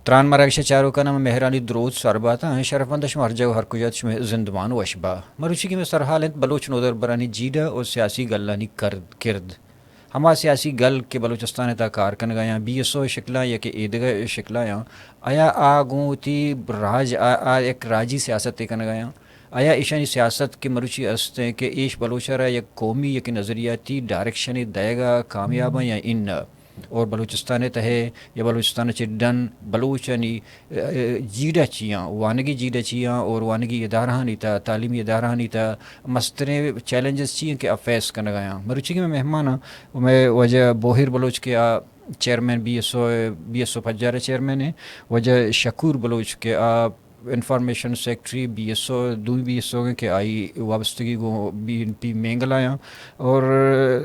تران مراکش چاروں کا نام مہرانی درود سرباتا ہیں شرفندش مرجع و ہر کجات شمہ زندوان و اشبا مروچی کی میں سرحال ہیں بلوچ نودربرانی جیڈا اور سیاسی گلانی کرد ہما سیاسی گل کے بلوچستان تا کار کن گیا بی ایس او شکلا یا کہ عیدگاہ شکلا یا آیا آگوں تی راج ایک راجی سیاست کن گیا آیا ایشانی سیاست کے مروچی استے کہ ایش بلوچرا یک قومی یک نظریاتی ڈائریکشن دے گا کامیاب یا ان اور بلوچستان تہے یا بلوچستان چڈن بلوچنی جیڈا چیاں وانگی جیڈا چیاں اور وانگی ادارہ نہیں تھا تعلیمی ادارہ نہیں تھا مسترے چیلنجز چیئیں کہ افیس کرنے گیا مروچی میں مہمان ہوں میں وجہ بوھیر بلوچ کے chairman B S O Pajjar chairman ہے وجہ شکور بلوچ کے information secretary B S O دو بی ایس او کے آئی وابستگی کو بی این پی مینگل آیا اور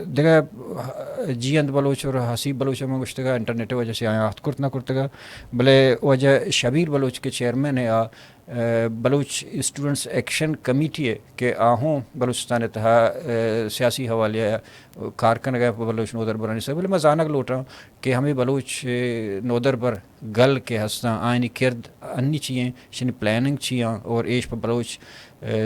دیکھا جی اند بلوچ اور حسیب بلوچ میں گشتگا انٹرنیٹ وجہ سے آیا ہاتھ کرتنا کرتگا بلے وجہ شبیر بلوچ کے چیئرمین ہے بلوچ اسٹوڈنٹس ایکشن کمیٹی ہے کہ آہوں بلوچستان تہا سیاسی حوالے کارکن گئے بلوچ نودر برانی سے بلے میں زانگ لوٹ رہا ہوں کہ ہمیں بلوچ نودر بر گل کے ہستاں آئینی کرد انی چیئیں شنی پلاننگ چیاں اور ایش پر بلوچ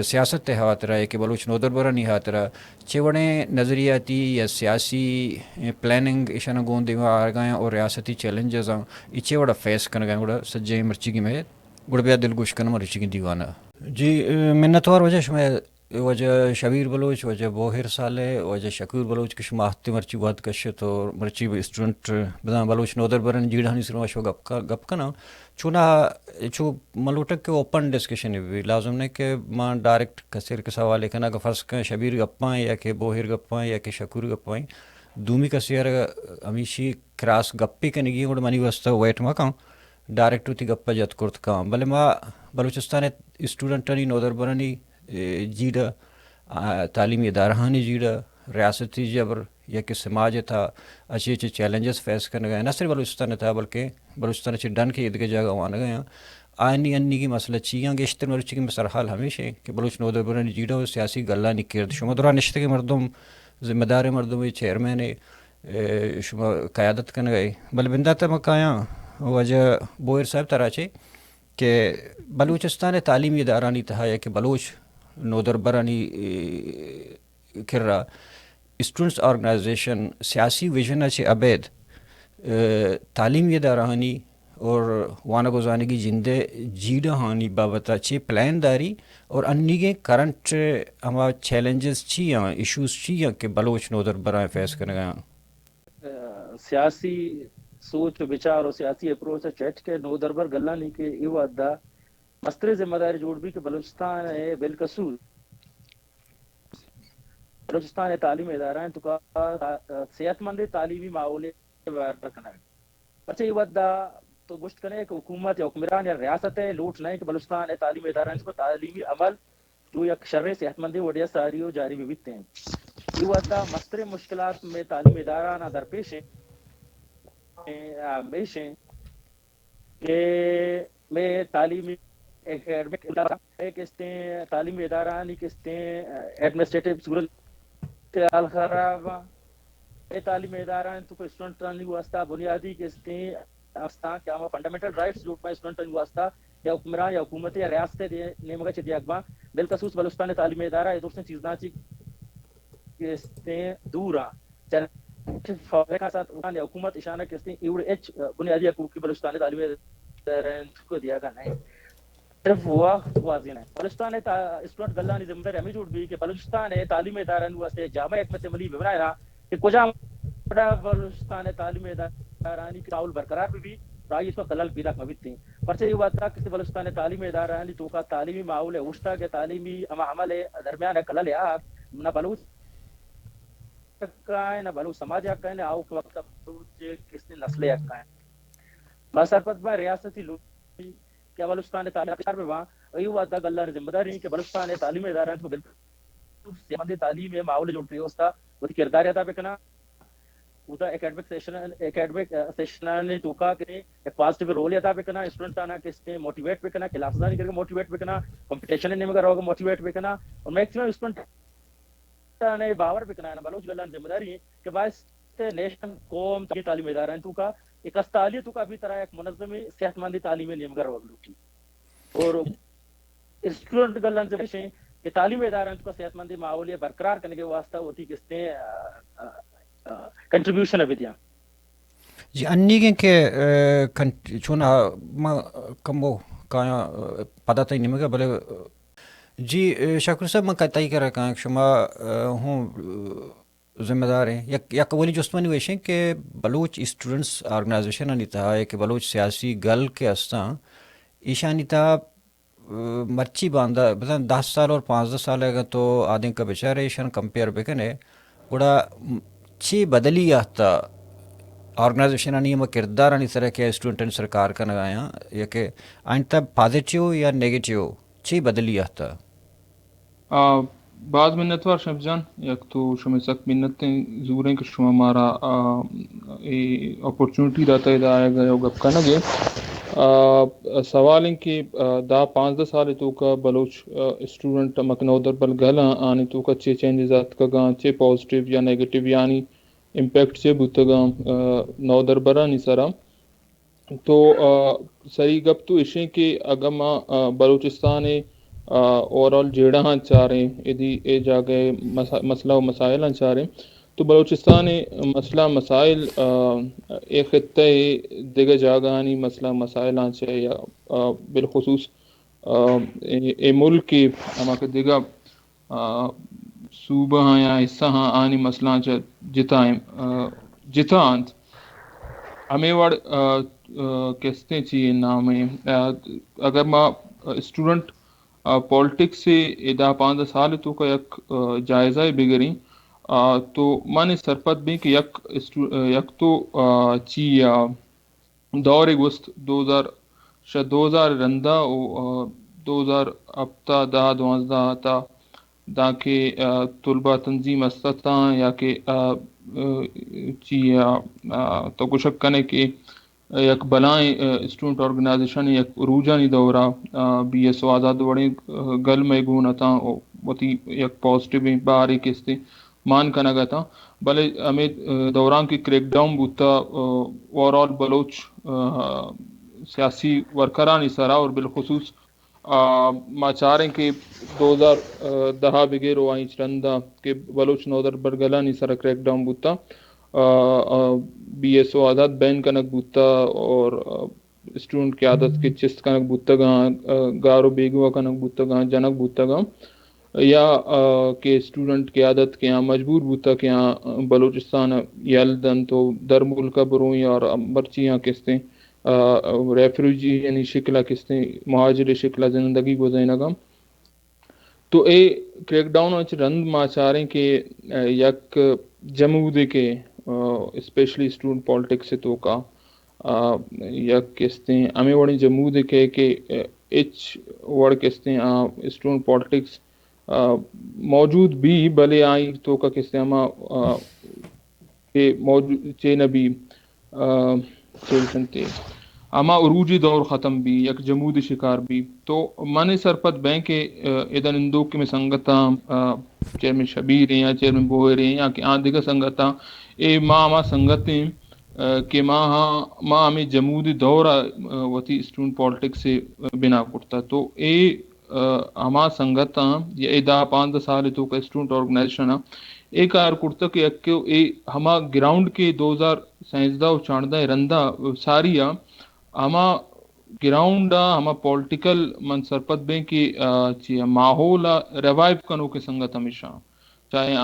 سیاست تے ہاتھ رہا ہے کہ بلوچ نودر برانی ہاتھ رہا چوڑے نظریاتی یا سیاسی پلاننگ ایشان گون دیوا آ گئے اور ریاستی چیلنجز ہیں اچھے وڑا فیس کن گئے وڑا سجے مرچی کی میں گڑ بیا دل گوش کرنا مرچی کی دیوانہ جی منتوار وجہ شمیں وجہ شبیر بلوچ وجہ بوھیر صالح وجہ شکور بلوچ کش ماہتے مرچی واد کشت اور مرچی اسٹوڈنٹ بدان بلوچ نودر برن جھیڑھانی سر وشو گپ کنا چونا چو ملوٹک کے اوپن ڈسکشن بھی لازم نہیں کہ ماں ڈائریکٹ کثیر کے سوالے کنا کہ فرض کریں شبیر گپائیں یا کہ بوھیر گپائیں یا کہ شکور گپائیں دومی کثیر ہمیشی کراس گپی کنگی گوڑ منی وستا ویٹ مکاں ڈائریکٹ ہوتی گپا جات کرت کام بلے ما بلوچستان اسٹوڈنٹانی نودر برانی جیڈا تعلیمی ادارہانی جیڈا ریاستی جبر یا کہ سماج تھا اچھی اچھی چیلنجز فیس کرنے گئے نہ صرف بلوچستان تھا بلکہ بلوچستان سے ڈن کے عیدگاہ جگہ وانا گئے آئینی انی کی مسئلہ چیاں گیشتر مرچی کی مسرحال ہمیشہ کہ بلوچ نودر برانی جیڈا و سیاسی گلہ نکرد شما دوران نشتے کے مردم ذمہ دار مردم چیئرمین شما قیادت کرنے گئے بل بندہ تا مکایاں وجہ بوھیر صاحب تراچے کہ بلوچستان تعلیمی ادارانی تہا یا کہ بلوچ نودر برانی کر رہا اسٹوڈنٹس آرگنائزیشن سیاسی ویژن اچھے عبید تعلیمی ادارانی اور وانا گزانگی جندے جیڈا ہانی بابتا چھ پلان داری اور انی کے کرنٹ ہما چیلنجز چیاں ایشوز چیاں کہ بلوچ نودر برائے فیس کرنے گیا سیاسی سوچ و بچار اور سیاسی اپروچ چیٹ کے نودر بر گلہ نہیں کہ یہ وعدہ مستر ذمہ داری جوڑ بھی کہ بلوچستان ہے بالکسول بلوچستان تعلیم ادارہ ہیں تو کا صحت مند تعلیمی ماحول رکھنا ہے اچھا یہ وعدہ تو گشت کریں کہ حکومت یا حکمران یا ریاست ہے لوٹ نہیں کہ بلوچستان تعلیم ادارہ ہیں اس کو تعلیمی عمل جو یک شر صحت مندی وڈیا ساری جاری بھی بیتے ہیں یہ وعدہ مستر مشکلات میں تعلیم ادارہ نہ درپیش ہیں کہ میں تعلیمی ایکیڈمک ادارہ ایک استے تعلیمی ادارہ نہیں کہ استے ایڈمنسٹریٹو صورت حال خراب ہے تعلیمی ادارہ تو کوئی اسٹوڈنٹ نہیں واسطہ بنیادی کہ استے آستان کیا ہوا فنڈامنٹل رائٹس جو پہ اسٹوڈنٹ نہیں واسطہ یا حکمران یا حکومت یا ریاست نیمگا چدی اقبا بالخصوص بلوچستان تعلیمی ادارہ یہ دوسرے چیز نہ چی کہ استے دور آ فوقہ ساتھ یا حکومت اشانہ کہ استے ایوڑ ایچ بنیادی حقوق کی بلوچستان تعلیمی ادارہ کو دیا گا نہیں صرف ہوا واضح ہے بلوچستان اسٹوڈنٹ گلہ نے ذمہ داری ہمیں جوڑ بھی کہ بلوچستان تعلیمی ادارہ واسطے جامع حکمت عملی بھی بنایا رہا کہ کجا بلوچستان تعلیمی ادارہ کی تعاول برقرار بھی رائی اس کو خلل پیدا مبیت تھیں پرچہ یہ بات تھا کہ بلوچستان تعلیمی ادارہ تو کا تعلیمی ماحول ہے اوشتا کے تعلیمی عمل درمیان خلل ہے نہ بلوچ کا ہے نہ بلوچ سماج کا ہے نہ آؤ کے وقت کس نے نسل کا ہے بسرپت با ریاستی لوگ کہ بلوچستان تعلیم میں وہاں یہ وعدہ اللہ نے ذمہ داری کہ بلوچستان تعلیمی ادارہ کو بالکل تعلیم ماحول جو ہوتا وہ کردار ادا کرنا ہوتا اکیڈمک سیشن نے تو کا کہ ایک پازیٹیو رول ادا کرنا اسٹوڈنٹ آنا کہ اس نے موٹیویٹ بھی کرنا کلاس نہیں کر کے موٹیویٹ بھی کرنا کمپٹیشن نے مگر ہوگا موٹیویٹ بھی کرنا اور میکسیمم اسٹوڈنٹ نے باور بھی کرنا بلوچ اللہ نے ذمہ داری ہے کہ باعث نیشنل قوم تعلیم ادارہ تو کا ایک استعلیت کا بھی طرح ایک منظم صحت مند تعلیم نیم گر وگلوٹی اور اسٹوڈنٹ گلن سے بشیں کہ تعلیمی اداروں کا صحت مند ماحول برقرار کرنے کے واسطہ ہوتی کس نے کنٹریبیوشن ابھی دیا جی انیگیں کہ چون کمو کا پتہ تھی نمگا بلے جی شکور صاحب میں کتائی کر رہا ہوں شما ہوں ذمہ دار ہیں یا قبولی جسمانی ویشیں کہ بلوچ اسٹوڈنٹس آرگنائزیشن انیتا ہے کہ بلوچ سیاسی گل کے استاں ایشانیتا مرچی باندھا مثلاً 10 سال اور 15 سال اگر تو آدمی کا بیچارہ ایشان کمپیئر بکنے بڑا چی بدلی یافتہ آرگنائزیشن آنی ہم کردار آنی طرح کے اسٹوڈنٹ سرکار کا نگایا یا کہ آئندہ پازیٹیو یا نیگیٹیو چی بدلی یافتہ بعض منتوار شب جان یک تو شما سخت منتیں ضرور ہیں کہ شما ہمارا اپورچونٹی رہتا ہے آئے گا یا گپ کا نگے سوال ہیں کہ دا 15 سال تو کا بلوچ اسٹوڈنٹ مکنودر بل گھلا آنی تو کا چے چینجز آت کا گاں چے پازیٹیو یا نیگیٹیو یعنی امپیکٹ چے بوتا گاں نودر برانی سرا تو صحیح گپ تو اشیں کہ اگم بلوچستان اوور آل جھیڑھان چاہ رہے ہیں اے جاگے مسئلہ و مسائل چاہ رہے ہیں تو بلوچستان مسئلہ مسائل ایک خطہ دیگر جاگانی مسئلہ مسائل آنچے یا بالخصوص اے ملک کی ہما کے دیگر صوبہ ہاں یا حصہ ہاں آنی مسئلہ آنچے جتا آنت ہمیں وڑ کہتے چیئے نام ہے اگر ما اسٹوڈنٹ پولیٹکس سے ادا 15 سال تو کا یک جائزہ بگریں تو مانے سرپت بھی کہ یک تو چی دور گوست 2000 رندہ و 2000 ہفتہ 10-12 تا دا کہ طلبہ تنظیم استتا یا کہ چی تو کشک کنے کہ یک بلائیں اسٹوڈنٹ آرگنائزیشن یک روجانی دورہ BSO آزاد وڑیں گل میں گونتا وتی یک پازیٹیو باہری کستے مان کا نگا تھا بلے ہمیں دوران کی کریک ڈاؤن بوتا اوور آل بلوچ سیاسی ورکرانی سرا اور بالخصوص ما چاہ رہے ہیں کہ 2010 بغیر آئیں چرندہ کہ بلوچ نودر برگلانی سرا کریک ڈاؤن بوتا BSO آزاد بین کنک بوتا اور اسٹوڈنٹ کی عادت کے چست کنک بوتا گاں گارو بیگوا کنک بوتا گاں جنک بوتا گاں یا کہ اسٹوڈنٹ کی عادت کے یہاں مجبور بوتا کہ یہاں بلوچستان یلدن تو در ملکہ بروئی اور مرچیاں کستے ریفیوجی یعنی شکلہ کستے مہاجر شکلہ زندگی گزینہ گاں تو اے کریک ڈاؤن اچھ رند ما چاہ رہے ہیں کہ یک جمہوری کے اسپیشلی اسٹوڈنٹ پالیٹکس سے تو کا یک کستے ہیں ہمیں وڑی جمہوری کے کہ اچ وڑ کستے ہیں اسٹوڈنٹ پالیٹکس موجود بھی بلے آئی تو کا کستے ہما کہ موجود چین بھی چیلسنتے اما عروجی دور ختم بھی یک جمود شکار بھی تو مانے سرپت بینک ادن اندوک میں سنگتا چیرمین شبیر ہیں یا چیرمین بوھیر ہیں یا کہ دیگر سنگتا اے ما سنگتیں کہ ما ہمیں جمودی دورہ وتی اسٹوڈنٹ پالیٹکس سے بنا کرتا تو اے ہما سنگتا یا اے 10-15 سال تو کا اسٹوڈنٹ آرگنائزیشن اے کار کرتا کہ اے ہما گراؤنڈ کے 2017 و 14 رندہ ساریا ہما گراؤنڈ ہما پولیٹیکل من سرپت بیں کہ ماحول ریوائیو کنو کے سنگت ہمیشہ چاہے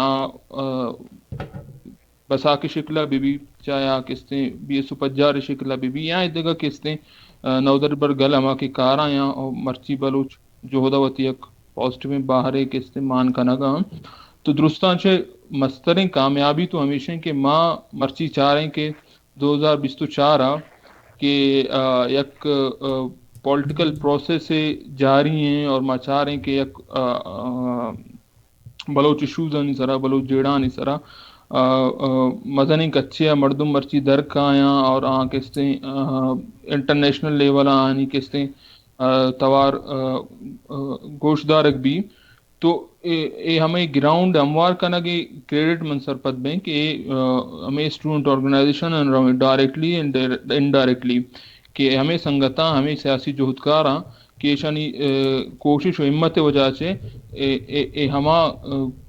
بساک شکلہ بھی چاہے کستے BSO پجار شکلہ بھی یا دیگا کستے نودربر گل ہما کی کارا یا مرچی بلوچ جو ہودا وتی یک پازیٹیو میں باہرے کستے مان کا نگا تو درستان چھے مستریں کامیابی تو ہمیشہ کہ ماں مرچی چاہ رہے ہیں کہ 2024 کہ یک پولیٹیکل پروسیس سے جاری ہیں اور ما چاہ رہے ہیں کہ یک بلوچ ایشوز نہیں سرا بلوچ جھیڑھانی سرا مدنی کچے مردم مرچی در کا آیا اور کستے انٹرنیشنل لیول آنی کستے توار گوشدارک بھی تو اے ہمیں گراؤنڈ ہموار کرنا کہ کریڈٹ من سرپت بینک اے ہمیں student organization directly and indirectly کہ ہمیں سنگتاں ہمیں سیاسی جہدکاراں کہ شانی کوشش و ہمت وجہ سے ہما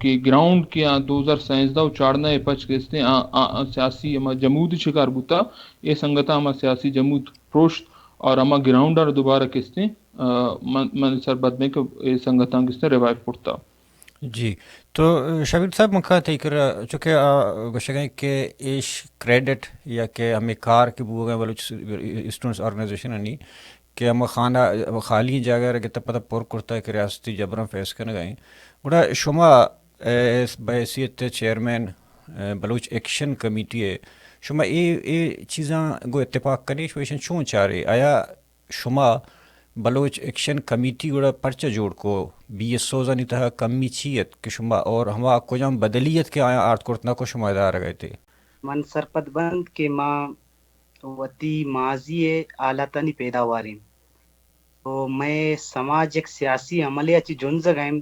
کہ گراؤنڈ کے 2017 چاڑنا پچ کے سیاسی ہما جمود شکار بوتا یہ سنگتا ہما سیاسی جمود پروشت اور ہما گراؤنڈر دوبارہ کستے من سربت میں کہ سنگتاں کستے ریوائو پڑتا. جی تو شبیر صاحب مکھا تھی کر چونکہ گوشگیں کہ ایش کریڈٹ یا کہ ہمیں کار کے بو گئے بلوچ اسٹوڈنٹس آرگنائزیشن نہیں کہ ہم خانہ خالی جگہ رہ کہ پتہ پر کرتا ہے کہ ریاستی جبران فیس کرنے گئیں گوڑا شما بحیثیت چیرمین بلوچ ایکشن کمیٹی ہے شما اے چیزاں گو اتفاق کرنے شویشن چون چاہ رہے آیا شما بلوچ ایکشن کمیٹی گوڑا پرچہ جوڑ کو BSO زنی تہا کمی چیت کہ شما اور ہما کجام بدلیت کے آیا آرٹ کرتنا کو شما ادارہ گئے تھے من سرپت بند کے ماں وتی ماضی آلاتانی پیداواریں تو میں سماج ایک سیاسی عملے اچھی جنز گئیں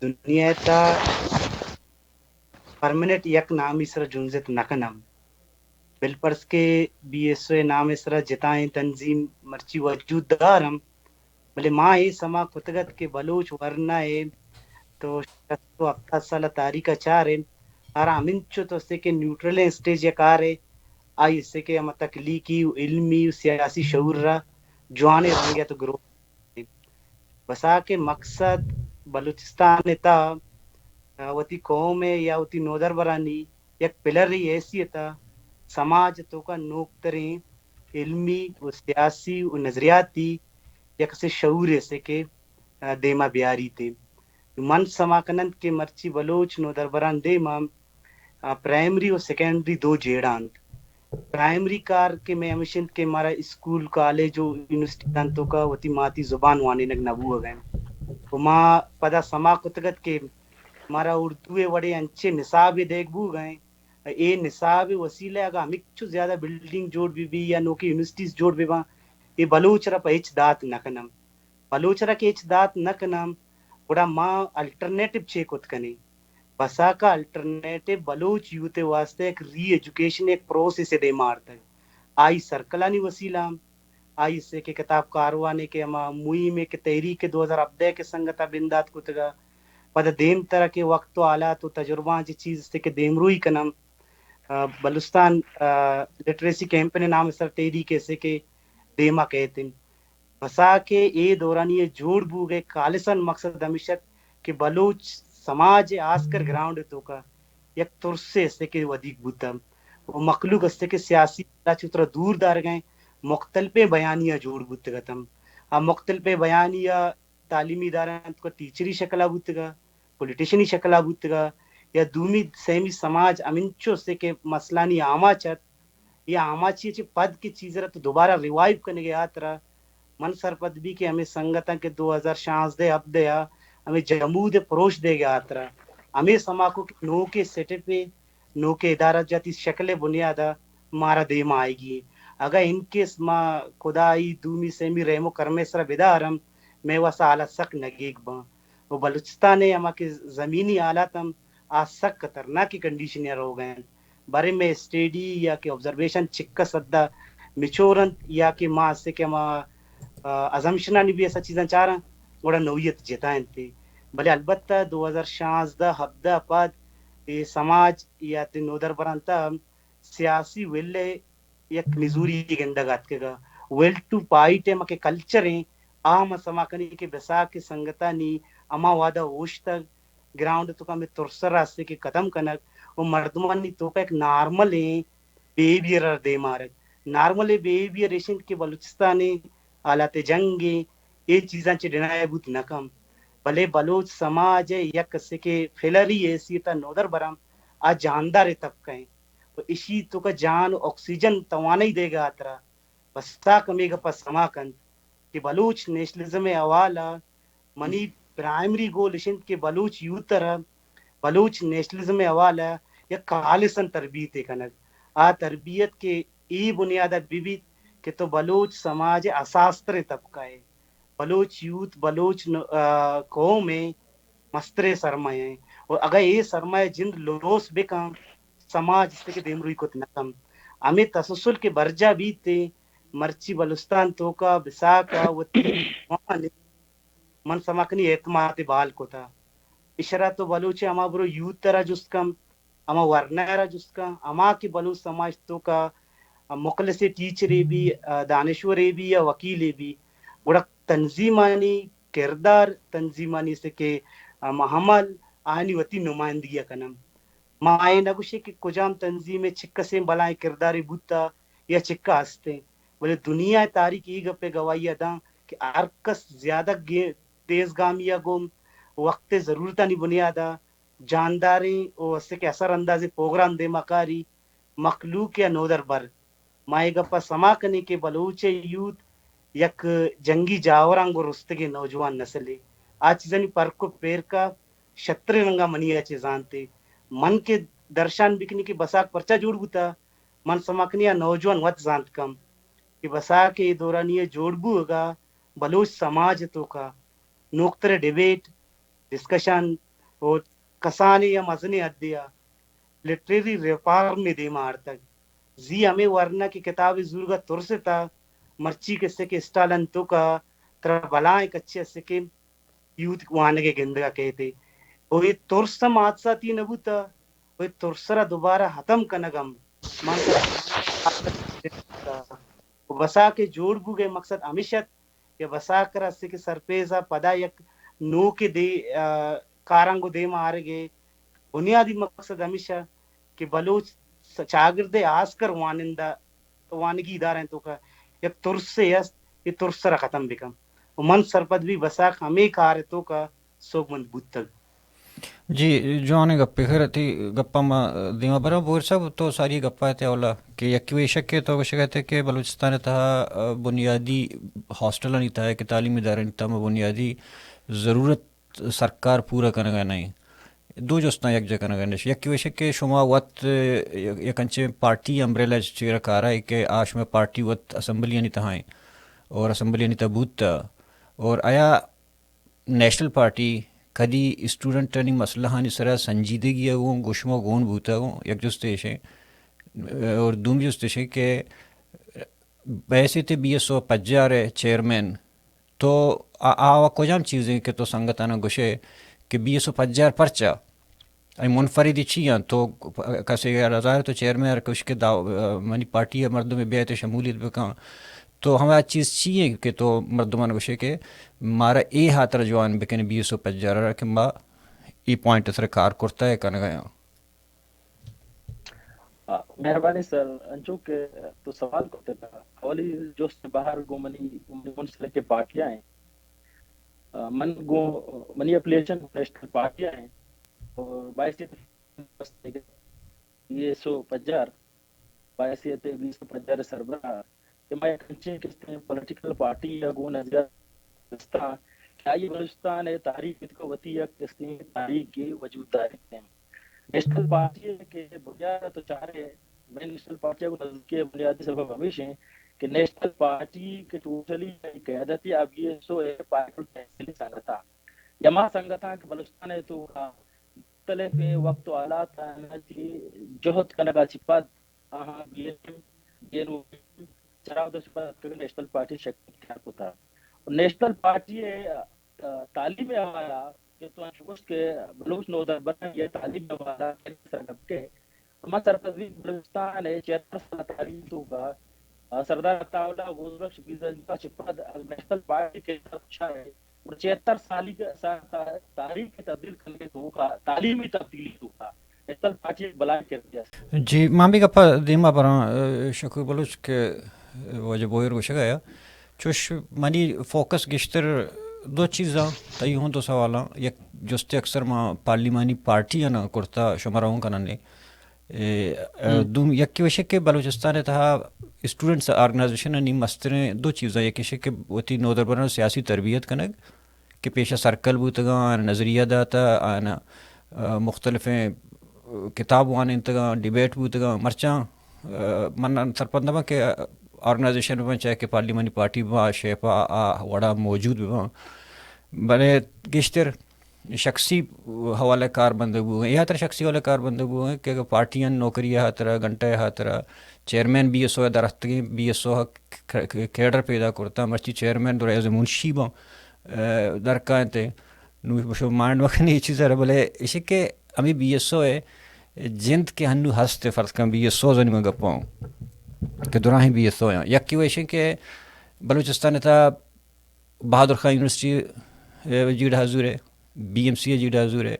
دنیا تا پرمنٹ یک نام اسرا جنزت نکنم بالپرس کے BSO نام اسرا جتائیں تنظیم مرچی وجود دارم بلے ماں یہ سما کتگت کے بلوچ ورنہ ہے تو 70 سالہ تاریخ چار ہے اور امنچو تو سے کہ نیوٹرل اسٹیج یک آرے آئی اس سے کہ ہم تخلیقی علمی سیاسی شعور را جوانے رنگیا تو گروہ بساک مقصد بلوچستان تا وتی قوم یا وتی نودربرانی یک پلر رہی حیثیت سماج تو کا نوکتریں علمی و سیاسی و نظریاتی یک سے شعور سے کہ دیما بیاری تھے من سماکنند کے مرچی بلوچ نودربران دیما پرائمری و سیکنڈری دو جھیڑھان پرائمری کار کے میں ہمیشن کے ہمارا اسکول کالج و یونیورسٹی تنتوں کا وتی ماتی زبان وانے نگ نبو گئے وما پدا سما کتگت کے ہمارا اردو وڑے انچے نصاب دیکھ بو گئے اے نصاب وسیلہ اگر ہمیں زیادہ بلڈنگ جوڑ بھی یا نوکی یونیورسٹیز جوڑ بھی وہاں یہ بلوچ را پہچ دات نکنم بلوچ را کے اچ دات نکنم بڑا ماں الٹرنیٹو چے کت کنے بسا کا الٹرنیٹو بلوچ یوت واسطے ایک ری ایجوکیشن ایک پروسیس دے مارتا ہے آئی سرکلانی وسیلہ آئی سے کہ کتاب کاروانے کے ہما موئی میں کہ تحریک 2010 کے سنگتا بندات کتگا پدا دیم طرح کے وقت و آلات و تجربہ جی چیز سے کہ دیم روئی کنم بلوچستان لٹریسی کیمپین نام سر تحریک سے کہ دیما کہتے ہیں بسا کے اے دورانی یہ جوڑ بو گئے خالصاً مقصد ہمیشہ کہ بلوچ سماج آسکر گراؤنڈ تو کا یک ترسے سے کہ ودیک بوتا وہ مخلوق اس سے کہ سیاسی چترا دور دار گئے مختلف بیانیہ جوڑ بوتا گتم مختلف بیانیہ تعلیمی ادارہ کو ٹیچری شکلہ بوتا گا پولیٹیشنی شکلہ بوتا گا یا دومی سیمی سماج امنچو سے کہ مسئلانی آما چت یا آما چیچے پد کی چیز رہا تو دوبارہ ریوائیو کرنے گیا آترا من سرپد بھی کہ ہمیں سنگتاں کے 2016 اب دیا ہمیں جمود پروش دے گیا آترا ہمیں سما کو کہ نو کے سیٹ پہ نو کے ادارہ جاتی شکل بنیادہ مارا دیما آئے گی اگر ان کیس ما خدائی دومی سیمی رحم و کرمے سر بدارم میں وسا آلہ سک نگیگ باں وہ بلوچستان ہے ہما کے زمینی آلات ہم آج سک خطرناک کی کنڈیشن یا رو گئے بارے میں اسٹیڈی یا کہ آبزرویشن چکا سدا مچورن یا کہ ماں سے کہ ہما ازمشنہ بھی ایسا چیزاں چاہ رہا بڑا نوعیت جتائیں تھے بلے البتہ 2016 ہفتہ بعد یہ سماج یا نودر برانتا سیاسی ولے یک نزوری گندگات کے گا ویل ٹو پائٹ ہے مکے کلچر ہیں عام سما کنی کے بسا کے سنگتا نی اما وعدہ ہوش تک گراؤنڈ تو کا میں ترسر راستے کے قدم کنک وہ مردمانی تو کا ایک نارمل ہیں بیہیویئر دے مارک نارمل بیہیویئر ایشن کے بلوچستان حالات جنگ یہ چیزاں چ ڈنائے بوت نکم بھلے بلوچ سماج یک سے کہ فیلری حیثیت نودر برام آج جاندار طبقہ ہیں تو اسی تو کا جان آکسیجن توانائی دے گا آترا بستا کمی گا پس سما کند کہ بلوچ نیشنلزم اوالا منی پرائمری گول اشن کے بلوچ یوتر بلوچ نیشنلزم اوالا یا خالصاً تربیت کنک آ تربیت کے ای بنیادہ بھی کہ تو بلوچ سماج اساستر طبقہ ہے بلوچ یوتھ بلوچ قوم ہے مسترے سرمایہ ہیں اور اگر یہ سرمایہ جند لوس بکم سماج اس کے دیم روی کو نکم ہمیں تسلسل کے برجا بھی تے مرچی بلوچستان تو کا بساکا وتی من سمکنی اعتماد بال کو تھا اشرا تو بلوچ اما برو یوت ترا جس کم اما ورنارا جس کا اما کی بلوچ سماج تو کا مخلص ٹیچرے بھی دانشورے بھی یا وکیلے بھی گڑا تنظیمانی کردار تنظیمانی سے کہ محمل آنی وتی نمائندگی کنم مائے نگوشے کہ کجام تنظیم چھکا سے بلائیں کرداری بوتا یا چھکا ہستے بولے دنیا تاریخ ای گپے گواہی ادا کہ ارکس زیادہ تیز گامیا گم وقت ضرورتا نہیں بنیادا جانداری او اس کے اثر انداز پروگرام دے مکاری مخلوق یا نودر بر مائے گپا سما کنے کے بلوچ یوت یک جنگی جاورانگ رستگی نوجوان نسلے آج چیزانی پرکو پیر کا شتر رنگا منی اچے جانتے من کے درشان بکنی کے بساک پرچا جوڑ بوتا من سمکنیا نوجوان وط جانت کم کہ بساک کے دورانی جوڑ بو ہوگا بلوچ سماج تو کا نوکتر ڈیبیٹ ڈسکشن اور کسانے یا مزنے ادیا لٹریری ریفارم میں دے مار تک زی ہمیں ورنہ کی کتاب ضرورت ترسے تا مرچی کے سے کے اسٹالن تو کا تر بلائیں کچے سے کے یوتھ وانے کے گندگا کہتے اور یہ ترسم آتساتی نبوتا اور ترسرا دوبارہ ختم کنگم من بسا کے جوڑ بو گئے مقصد ہمیشہ کہ بسا کر سے کہ سرپیزا پدا یک نو کے دے کارنگو دے مارے گئے بنیادی مقصد ہمیشہ کہ بلوچ چاگرد آس کر وانندہ وانگی ادارہ تو کا یک ترسے است یہ ترسرا ختم بکم من سرپد بھی بساک ہمیں کار تو کا سوگ مند بوت تک جی جو آنے گپے خیر تھی گپا ما دیما برا بوھیر صاحب تو ساری گپا تے اولا کہ یکی شک کے تو شکایت ہے کہ بلوچستان تہا بنیادی ہاسٹل نہیں تھا کہ تعلیمی ادارے نہیں تھا بنیادی ضرورت سرکار پورا کرنے نہیں دو جوستان یک جگہ کرنے یکی وشک کہ شما وقت یکنچے پارٹی امبریلا چیرا کارا ہے کہ آش میں پارٹی وقت اسمبلی نہیں تھائیں اور اسمبلی نہیں تھا بوت اور آیا نیشنل پارٹی کدی اسٹوڈنٹ نہیں مسئلہ ہانی سرا سنجیدگی وہ گشما گون بوتا ہوں یک جستیش ہے اور دوم جستیش ہے کہ ویسے تھے BSO پجار ہے چیرمین تو آوا کجام چیزیں کہ تو سنگتانا گوشے کہ BSO پجار پرچا منفردی چیاں تو کسی رضا تو چیرمین کچھ کے منی پارٹی مردوں میں بیعت شمولیت بکاں تو ہمیں چیز چاہیے کہ تو مردمان گوشے کہ مارا اے ہاتھ جوان بکنے BSO پجار کہ ما ای پوائنٹ سر کار کرتا ہے کہنے گیا مہربانی سر انچو کہ تو سوال کرتے تھا اولی جو سے باہر گو منسلے کے پارٹیاں ہیں منی اپلیشن نیشنل پارٹیاں ہیں اور BSO پجار باعثیت BSO پجار سربراہ کہ میں کنچے کس پولیٹیکل پارٹی یا گو نظریہ کیا یہ بلوچستان ہے تحریک کو وتی کس تحریک کی وجود ہے نیشنل پارٹی کے بنیاد تو چاہ رہے میں نیشنل پارٹی کو نظر کے بنیادی سبب ہمیشہ ہیں کہ نیشنل پارٹی کے ٹوٹلی قیادت اب BSO پارٹی تحصیلی سنگتا یما سنگتا کہ بلوچستان ہے تو مختلف وقت و حالات جہد کنگا چپاد نیشنل پارٹی شکل ہوتا نیشنل پارٹی تعلیم حوالہ کہ تو انشوش کے بلوچ نودربرائن یہ تعلیم حوالہ سرگب کے ہمارا سرپرستی بلوچستان ہے 76 سال تعلیم تو کا سردار تاولہ غوزبخش بیزن کا چپاد نیشنل پارٹی کے اچھا ہے اور 76 سالی تاریخ کی تبدیل کرنے تو کا تعلیمی تبدیلی تو کا نیشنل پارٹی ایک بلائیں کر دیا جی ماں بھی گپا دیما برا شکور بلوچ کے وجہ بوھیر کو شگایا چوش منی فوکس گشتر دو چیزاں تئی ہوں تو سوالاں یک جستے اکثر ماں پارلیمانی پارٹی نا کرتا شماروں کا ننے دوم یک وشک کے بلوچستان تہا اسٹوڈنٹس آرگنائزیشن نی مستریں دو چیزاں یک وشک کے وتی نودربرائن سیاسی تربیت کنگ کہ پیشہ سرکل بوتگا آنا نظریہ داتا آنا مختلف کتاب وانے انتگا ڈیبیٹ بوتگا مرچاں من سرپندما کہ آرگنائزیشن میں چاہے کہ پارلیمانی پارٹی با شیپا وڑا موجود با بلے گشتر شخصی حوالہ کار بندے ہوئے یہ طرح شخصی حوالہ کار بندے ہوئے کہ پارٹیاں نوکری طرح گھنٹہ طرح چیرمین بی ایس او درختگی بی ایس او کیڈر پیدا کرتا مرچی چیرمین دور ایز منشی با درکاں تے نو مانڈ وقت یہ چیز ہے بولے اسے کہ ہمیں بی ایس او ہے جند کے ہنو ہستے فرض کم بی ایس او زنی میں گپاؤں کہ دوران ہی بی ایس او ہیں یک کی وجہ کہ بلوچستان تھا بہادر خان یونیورسٹی جیڑ حضور ہے بی ایم سی جیڑ حضور ہے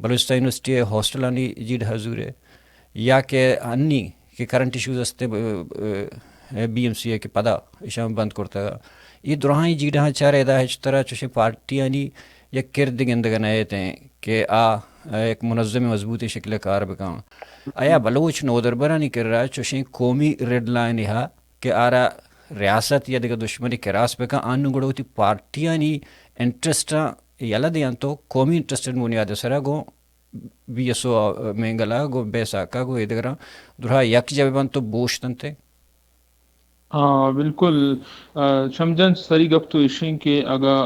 بلوچستان یونیورسٹی ہاسٹلانی جیڑ حضور ہے یا کہ انی کہ کرنٹ ایشوز ہستے بی ایم سی کے پدا اشام بند کرتا گا یہ دوران ہی جیڑ چارے دا ہچ طرح چوشے پارٹیانی یا کرد گندگن آئے تھے کہ ایک منظم مضبوطی شکل کار بکاں آیا بلوچ نودربرانئ کر رہا چوشیں قومی ریڈ لائن یہاں کہ آرا ریاست یا دیگر دشمنی کے راس بکاں آنو گڑو تی پارٹیانی انٹرسٹاں یلا دیاں تو قومی انٹرسٹ بنیاد سرا گو بی ایس او مینگلا گو بساکا گو ادھر درا یک جب بن تو بوشتن تھے ہاں بالکل شمجن سری گپ تو اشیں کہ اگر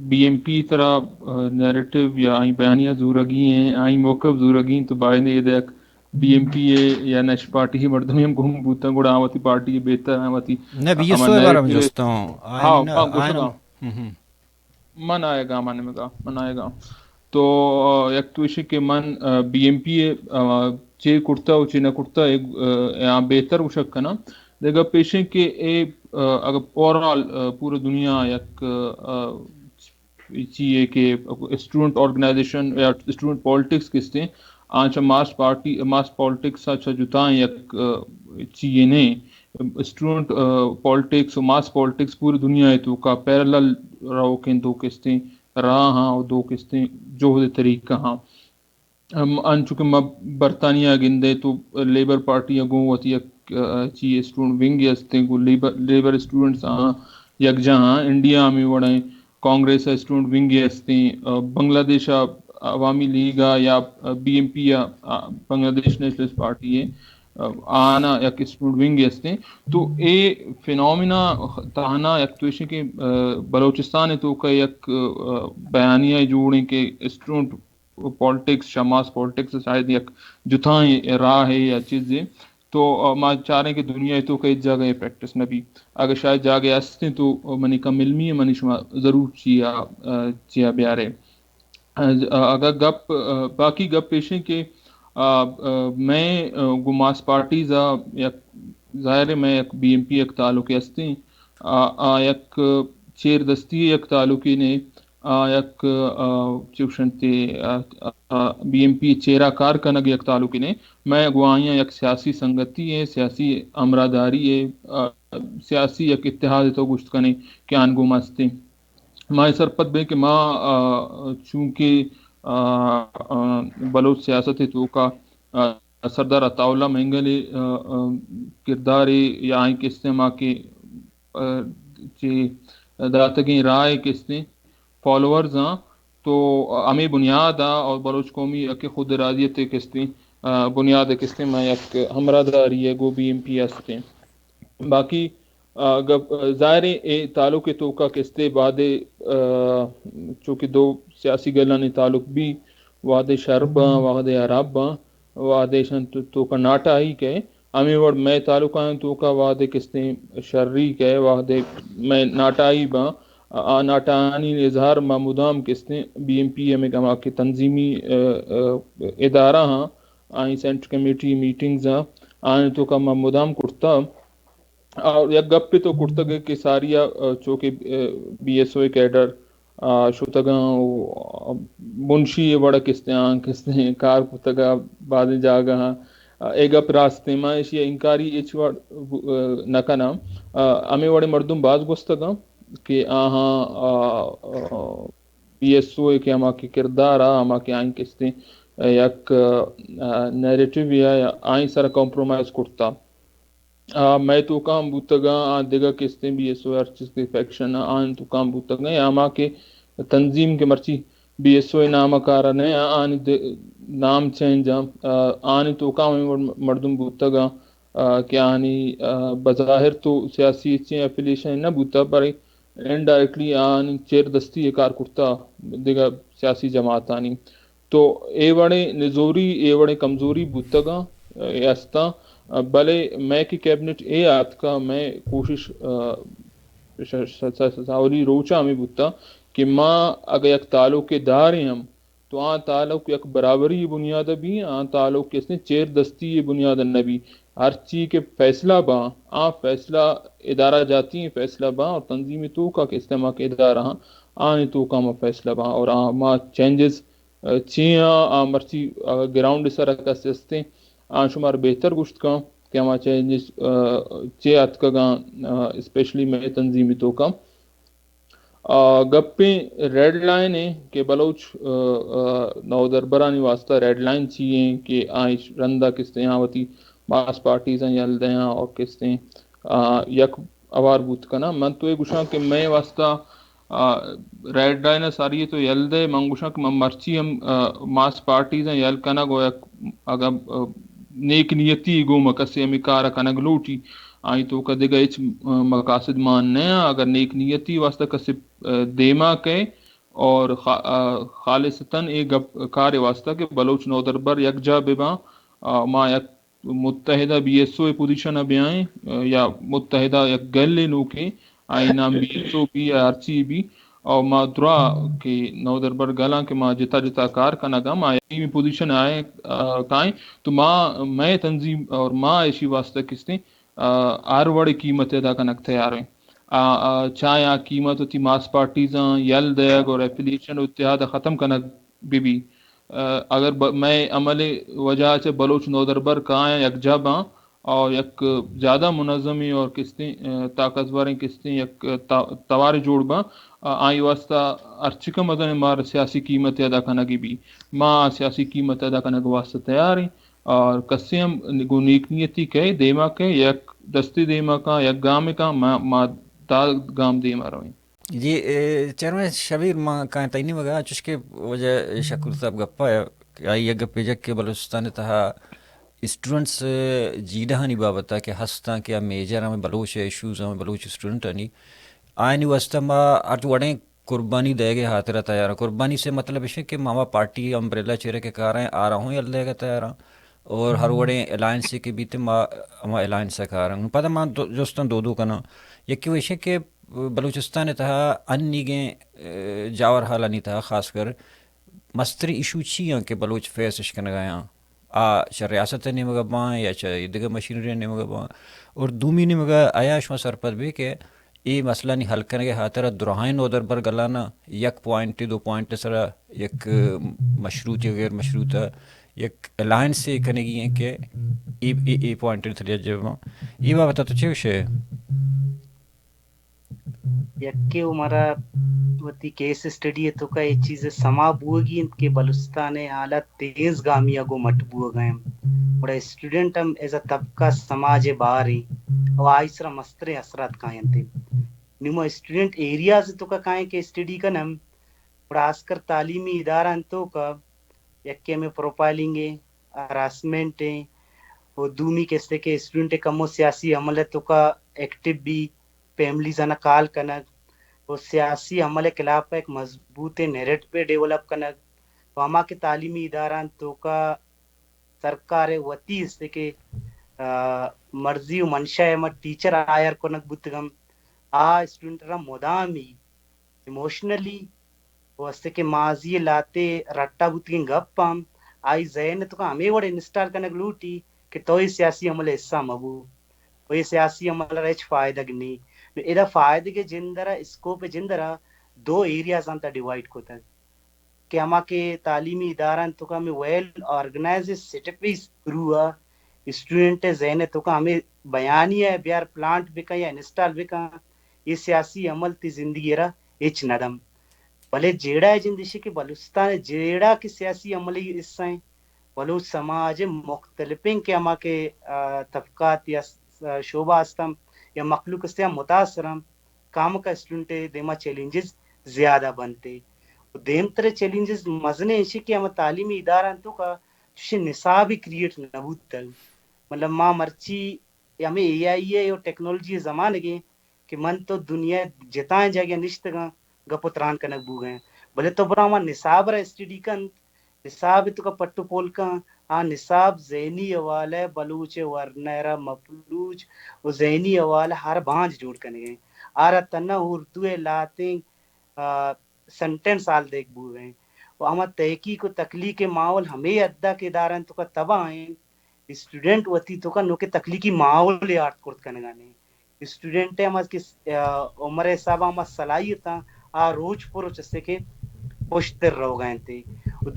بی ایم پی طرح نیریٹو یا آئیں بیانیاں زورگی ہیں آئیں موقف زورگی تو بائی نے یہ دیکھ بی ایم پی ہے یا نیش پارٹی ہی مردمی ہم گھوم بوتا گوڑا آواتی پارٹی بہتر آواتی نہ بی ایس اما او بارے میں نیریٹو جوستا ہوں ہاں آئین گوشت آئین گا من آئے گا مانے میں گا من آئے گا تو یک تو اشے کہ من بی ایم پی چے کرتا و چے نہ کرتا یہاں بہتر ہو شک نا دیکھا پیشیں کہ اے اگر اوورال پورا دنیا یک چیئے کہ اسٹوڈنٹ آرگنائزیشن یا اسٹوڈنٹ پالیٹکس کس تھے آنچہ ماس پالیٹکس اچھا جتائیں یک چیئے نہیں اسٹوڈنٹ پالیٹکس و ماس پالیٹکس پوری دنیا ہے تو کا پیرلل رہو کہ دو قسطیں راہ ہاں اور دو قسطیں جو طریقہ ہاں ان چونکہ برطانیہ گندے تو لیبر پارٹی اگوں ہوتی چی اسٹوڈنٹ ونگ ہستے کو لیبر اسٹوڈنٹس یکجا ہاں انڈیا میں وڑیں کانگریس اسٹوڈنٹ ونگ ہستے بنگلہ دیش عوامی لیگ یا بی ایم پی یا بنگلہ دیش نیشنلسٹ پارٹی ہے آنا یک اسٹوڈنٹ ونگ ہستے تو اے فینومینا تانا یک تو کہ بلوچستان ہے تو کا یک بیانیہ جوڑیں کہ اسٹوڈنٹ پالیٹکس یا ماس پالیٹکس شاید یک جتائیں راہ ہے یا چیزیں تو ما چاہ رہے ہیں کہ دنیا تو کئی جگہ پریکٹس نہ بھی اگر شاید جاگے ہستے تو منی کم علمی ہے منی شما ضرور چیا بیارے اگر گپ باقی گپ پیشیں کہ میں گماس پارٹیز ظاہر ہے میں یک بی ایم پی ایک تعلق ہستے یک چیر دستی یک تعلقی نے یک چوشنتے بی ایم پی چیرا کار کنگ یک تعلقی نے میں گوائیاں یک سیاسی سنگتی ہے سیاسی امراداری ہے سیاسی یک اتحاد تو گشت کنے کہ آنگو مستے ماں سرپت بے کہ ماں چونکہ بلوچ سیاست ہے تو کا سردار عطاءاللہ مینگل کردار یا آئیں کس نے ماں کے داتگیں رائے کس نے فالوورز ہاں تو ہمیں بنیاد اور بلوچ قومی کہ خود ارادیت کس نے بنیاد کس نے میں یک ہمراہ ہے گو بی ایم پی ہستے باقی ظاہر تعلق توقع کستے بعد چونکہ دو سیاسی گلانی تعلق بھی وعد شرباں وعد عرباں وعد شن تو کا ناٹا ہی کہ ہمیں وڑ میں تعلق آئیں تو کا وعد کستے شرری کہ وعد میں ناٹائی باں ناٹانی اظہار ما مدام کستے بی ایم پی ایم کما کے تنظیمی ادارہ ہاں آئیں سینٹر کمیٹی میٹنگز ہاں آئیں تو کا ما مدام کرتا اور یک گپ پہ تو کرتا گئے کہ ساریا چونکہ بی ایس او کیڈر شتگاں منشی بڑا کستے کار پتگا بعد جاگا ہاں اے گپ راستے میں ایشی انکاری ایچ وڑ نکنا ہمیں وڑے مردم باز گستگا کہ بی ایس او کہ ہما کی کردار ہما کے آئیں کستے یک نیریٹو یا آئیں سر کمپرومائز کرتا میں تو کام بوتگا دیگا کستے بھی ایس او ارچس کے فیکشن آن تو کام بوتگا یا ماں کے تنظیم کے مرچی بی ایس او نام کارن ہے آن نام چینج آن تو کام مردم بوتگا کہ آنی بظاہر تو سیاسی افیلیشن نہ بوتا پر انڈائریکٹلی آن چیر دستی کار کرتا دیگا سیاسی جماعتانی تو اے وڑے نزوری اے وڑے کمزوری بتگا ایستا بلے میں کی کیبنٹ اے آت کا میں کوشش ساولی روچا میں بتا کہ ماں اگر یک تعلق کے دار ہیں ہم تو آن تعلق یک برابری بنیاد بھی آن تعلق کس نے چیر دستی بنیاد نبی ہر چیز کے فیصلہ با آن فیصلہ ادارہ جاتی ہیں فیصلہ با اور تنظیمی تو کا کہ استعمال کے ادارہ آن تو کا ما فیصلہ با اور آن ما چینجز چیاں آن مرچی گراؤنڈ سر کا سستے آن شمار بہتر گشت کا کہ ما چینجز چیات کا گاں اسپیشلی میں تنظیمی تو کا گپیں ریڈ لائن ہے کہ بلوچ نودربرانی واسطہ ریڈ لائن چاہیے کہ آئیں رندہ کس طرح ہوتی ماس پارٹیز ہیں یلدیاں اور کس طرح یک اوار بوت کنا من تو یہ گوشاں کہ میں واسطہ ریڈ لائن ساری تو یلدے من گوشاں کہ من مرچی ہم ماس پارٹیز ہیں یل کنا گویا اگر نیک نیتی گو مکسی ہمیں کارا کنگ لوٹی آئی تو کا دیگا اچ مقاصد ماننے ہیں اگر نیک نیتی واسطہ کسی دیما کے اور خالصتاً ایک کار واسطہ کہ بلوچ نودربر یک جا ببا ما یک متحدہ بی ایس او پوزیشن اب آئیں یا متحدہ یک گلے نو کے آئی نام بی ایس او بھی یا ارچی بھی اور ما درا کہ نودربر گلاں کہ ما جتا جتا کار کنگا ما یقینی پوزیشن آئے کائیں تو میں تنظیم اور ما ایشی واسطہ کس نے آر وڑی قیمت ادا کنک تیار ہیں چایا قیمت ہوتی ماس پارٹیزاں یل دیگ اور ایفیلیشن اتحاد ختم کنک بھی اگر میں عمل وجہ سے بلوچ نودربر کہاں یک جب اور یک زیادہ منظمی اور کستے طاقتوریں کستے یک توار جوڑ با آئی واسطہ ارچکا مدن مار سیاسی قیمت ادا کنگی بھی ماں سیاسی قیمت ادا کنگ واسطہ تیار ہیں اور کسی ہم نیک نیتی کے دیما کے یک دستی دیما کا یک گام کا ما دا گام دیما رویں جی چیرمین شبیر ماں کہاں تینی مگا چشکے وجہ شکور صاحب گپا ہے کہ آئی یہ گپے جگ کے بلوچستان تہا اسٹوڈنٹس جھیڑھانی بابتا کہ ہستاں کہ میجر ہمیں بلوچ ایشوز ہمیں بلوچ اسٹوڈنٹ ہنی آئینی واسطہ ما ارت وڑیں قربانی دے گے ہاتھ رہا تیار قربانی سے مطلب ہے کہ ماما پارٹی امبریلا چہرے کے کار ہیں آ رہا ہوں یل دے گا تیار اور ہر وڑیں الائنس کے بھی ما الائنس کار ہیں پتہ ماں جوستان دو کنا یکی ویشے کہ بلوچستان تہا انی گیں جاور حالہ نہیں تہا خاص کر مستری ایشو چیاں کہ بلوچ فیس اشکن گیا چا ریاست نہیں مگا باں یا چا دیگر مشینری نہیں مگا باں اور دومی نہیں مگا آیا شما سرپت بھی کہ یہ مسئلہ نہیں حل کرنے کے حاطر درہائن ادھر پر گلانا یک پوائنٹ دو پوائنٹ سرا یک مشروط یا غیر مشروط یک الائنس سے کرنے گی ہیں کہ ای پوائنٹ تھا جب یہ بات بتا تو چھے وشے یکے ہمارا وتی کیس اسٹڈی ہے تو کا یہ چیز سما بوگی کہ بلوچستان حالت تیز گامی اگو مٹ بو گئے بڑا اسٹوڈنٹ ہم ایز طبقہ سماج باہر ہی اور آئسرا مسترے اثرات کائیں تھے نمو اسٹوڈنٹ ایریاز تو کا کائیں کہ اسٹڈی کا نم بڑا آسکر تعلیمی ادارہ تو کا یکے میں پروفائلنگ ہے ہراسمنٹ ہے وہ دومی کیسے کہ اسٹوڈنٹ کمو سیاسی عمل تو کا ایکٹیو بھی فیملی زنا کال کنک وہ سیاسی عمل خلاف ایک مضبوط نیریٹ پہ ڈیولپ کنک وہاں کے تعلیمی اداران تو کا سرکار وتی اس سے کہ مرضی و منشا ہے ٹیچر آئر کنک بتگم اسٹوڈنٹ را مدامی ایموشنلی وہ اس سے کہ ماضی لاتے رٹا بتگیں گپ پام آئی ذہن تو کا ہمیں وڑے انسٹال کنک لوٹی کہ تو ہی سیاسی عمل حصہ مبو وہ سیاسی عمل رچ فائدہ گنی ادا فائدہ کے جندرا اسکوپ جندرا دو ایریاز انتا ڈیوائڈ کو تھا کہ ہما کے تعلیمی اداران تو کا ہمیں ویل آرگنائز سیٹپیس گروہ اسٹوڈنٹ ذہن تو کا ہمیں بیانی ہے بیار پلانٹ بکا یا انسٹال بکا یہ سیاسی عمل تی زندگی را اچ ندم بھلے جیڑا ہے جندشی کہ بلوچستان جیڑا کی سیاسی عملی حصہ ہیں بلوچ سماج مختلفیں کہ ہما کے طبقات یا شعبہ استم یا مخلوق سے متاثرم کام کا اسٹوڈنٹ دیما چیلنجز زیادہ بنتے دیم ترے چیلنجز مزنے ایشی کہ ہم تعلیمی ادارہ تو کا نصابی کریٹ نبود تل مطلب ماں مرچی ہمیں اے آئی ہے اور ٹیکنالوجی زمان گے کہ کہ من تو دنیا جتائیں جگہ نشتگاں گپتران کنک بو گئے بلے تو برا ما نصاب را اسٹڈی کن نصاب تو کا پٹو پول کن نصاب ذہنی حوالہ بلوچ ورنیرا مفلوج و ذہنی حوالہ ہر بانج جوڑ کنے گئے آرہ تنہ اردو لاتیں سنٹینس آل دیکھ بو گئے وہ اما تحقیق و تخلیق ماحول ہمیں ادا کے دارن تو کا تباہ ہیں اسٹوڈنٹ وتی تو کا نو کے تخلیقی ماحول آرٹ کرت کنے گانے اسٹوڈنٹ ہے ہمارے عمر حساب ہمارا صلاحیت روز پرو چسے کے پوشتر رو گئے تھے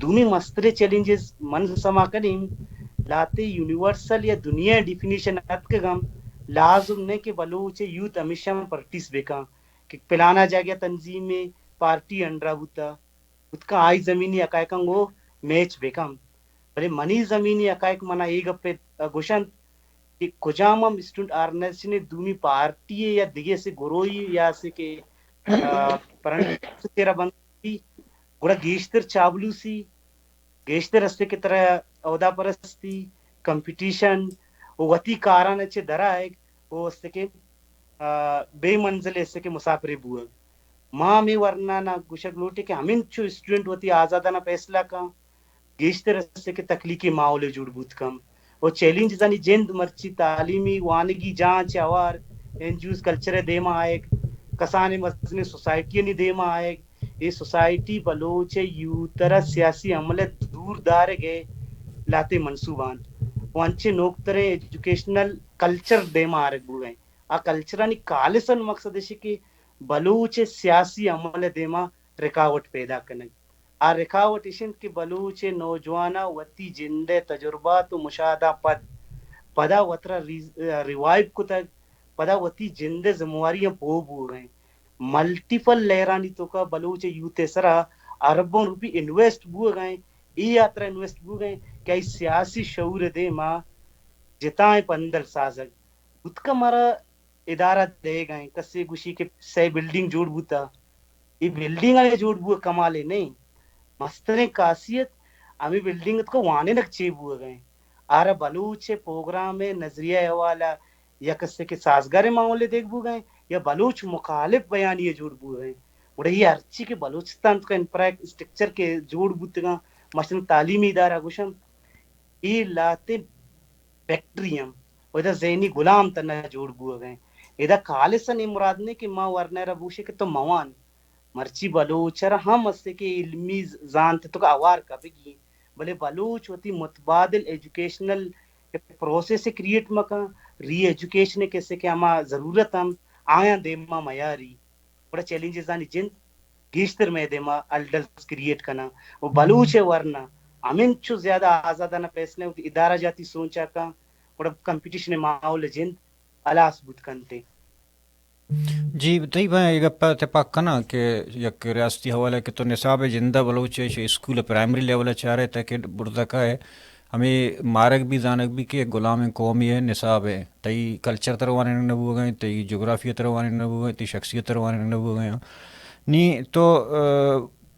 دونی مسترے چیلنجز من سما کریں لاتے یونیورسل یا دنیا ڈیفینیشن ات کے گم لازم نے کہ بلوچ یوتھ ہمیشہ پرٹیس بیکا کہ پلانا جاگیا تنظیم میں پارٹی انڈرا ہوتا اس کا آئی زمینی اکائکم وہ میچ بیکم بلے منی زمینی اکائک منا ایک پہ گوشن کہ کجام ہم اسٹوڈنٹ آرگنائزیشن نے دونی پارٹی یا دیگے سے گروئی یا سے کہ پرنٹ تیرا بندی گوڑا گیشتر چابلو سی گیشتر رستے کی طرح عہدہ پرستی کمپٹیشن وہ وتی کاران اچھے درا ہے وہ اس کے بے منزل اس کے مسافر بوئے ماں میں ورنہ نہ گوشک لوٹے کہ ہمیں چو اسٹوڈنٹ ہوتی آزادانہ فیصلہ کا گیشتر رستے کے تخلیقی ماحول جوڑ بوت کم وہ چیلنج زانی جند مرچی تعلیمی وانگی جانچ اوار انجوز کلچر دیما آئے کسانے مزنے سوسائٹی نہیں دیما آئے یہ سوسائٹی بلوچ یوترا سیاسی عمل دور دار گئے لاتے منصوبان وانچے نوکترے ایجوکیشنل کلچر دیما آرک بوئے آ کلچرانی کالسن مقصد ہے کہ بلوچ سیاسی عمل دیما رکاوٹ پیدا کرنے آ رکاوٹ اشن کہ بلوچ نوجوانہ وتی جندے تجربات و مشاہدہ پدا وطرہ ریوائیو کو تک پدا وتی جندے زمواریاں بو گئے ملٹیپل لیرانی تو کا بلوچ یوتے سرا اربوں روپی انویسٹ بو گئے ای یاترا انویسٹ بو گئے کہ سیاسی شعور دے ماں جتائیں پندل سازک خود کا مارا ادارہ دے گئے کسی گوشی کے سی بلڈنگ جوڑ بوتا یہ بلڈنگ آئے جوڑ بو کمالے نہیں مستریں خاصیت ہمیں بلڈنگ کو وانے نک چیب ہوئے گئے آرہ بلوچ پروگرام نظریہ حوالہ یا کسے کے سازگار معاملے دیکھ بو گئے یا بلوچ مخالف بیانیے جوڑ بو گئے وڑے یہ ارچی کے بلوچستان کا انفرائک اسٹرکچر کے جوڑ بوتے گا مثلا تعلیمی ادارہ گوشن یہ لاتے فیکٹریم و ادھا ذہنی غلام تنہ جوڑ بو گئے ادھا خالصاً مراد نے کہ ماں ورنہ ربوشے کہ تو موان مرچی بلوچر ہم اس سے کہ علمی زانت تو کا اوار کا بگی بلے بلوچ ہوتی متبادل ایجوکیشنل پروسیس سے کریٹ مکا ری ایجوکیشن کیسے کہ ہما ضرورت ہم آیا دیما میاری بڑا چیلنجز آنی جن گیشتر میں دیما الڈلس کریٹ کنا وہ بلوچ ورنہ ہمیں چو زیادہ آزادانہ فیصلے ہوتی ادارہ جاتی سوچا کا بڑا کمپٹیشن ماحول جن الاس بود کنتے جی بتائی بھائی ایک اتفاق کنا کہ یک ریاستی حوالہ کہ تو نصاب زندہ بلوچ اسکول پرائمری لیول چاہ رہے تاکہ بردہ کا ہے ہمیں مارک بھی زانک بھی کہ غلام قومی ہے نصاب ہے تئی کلچر تروانے نبو گئے تئی جغرافیہ تروانے نبو گئے تئی شخصیت تروانے نبو گئے نی تو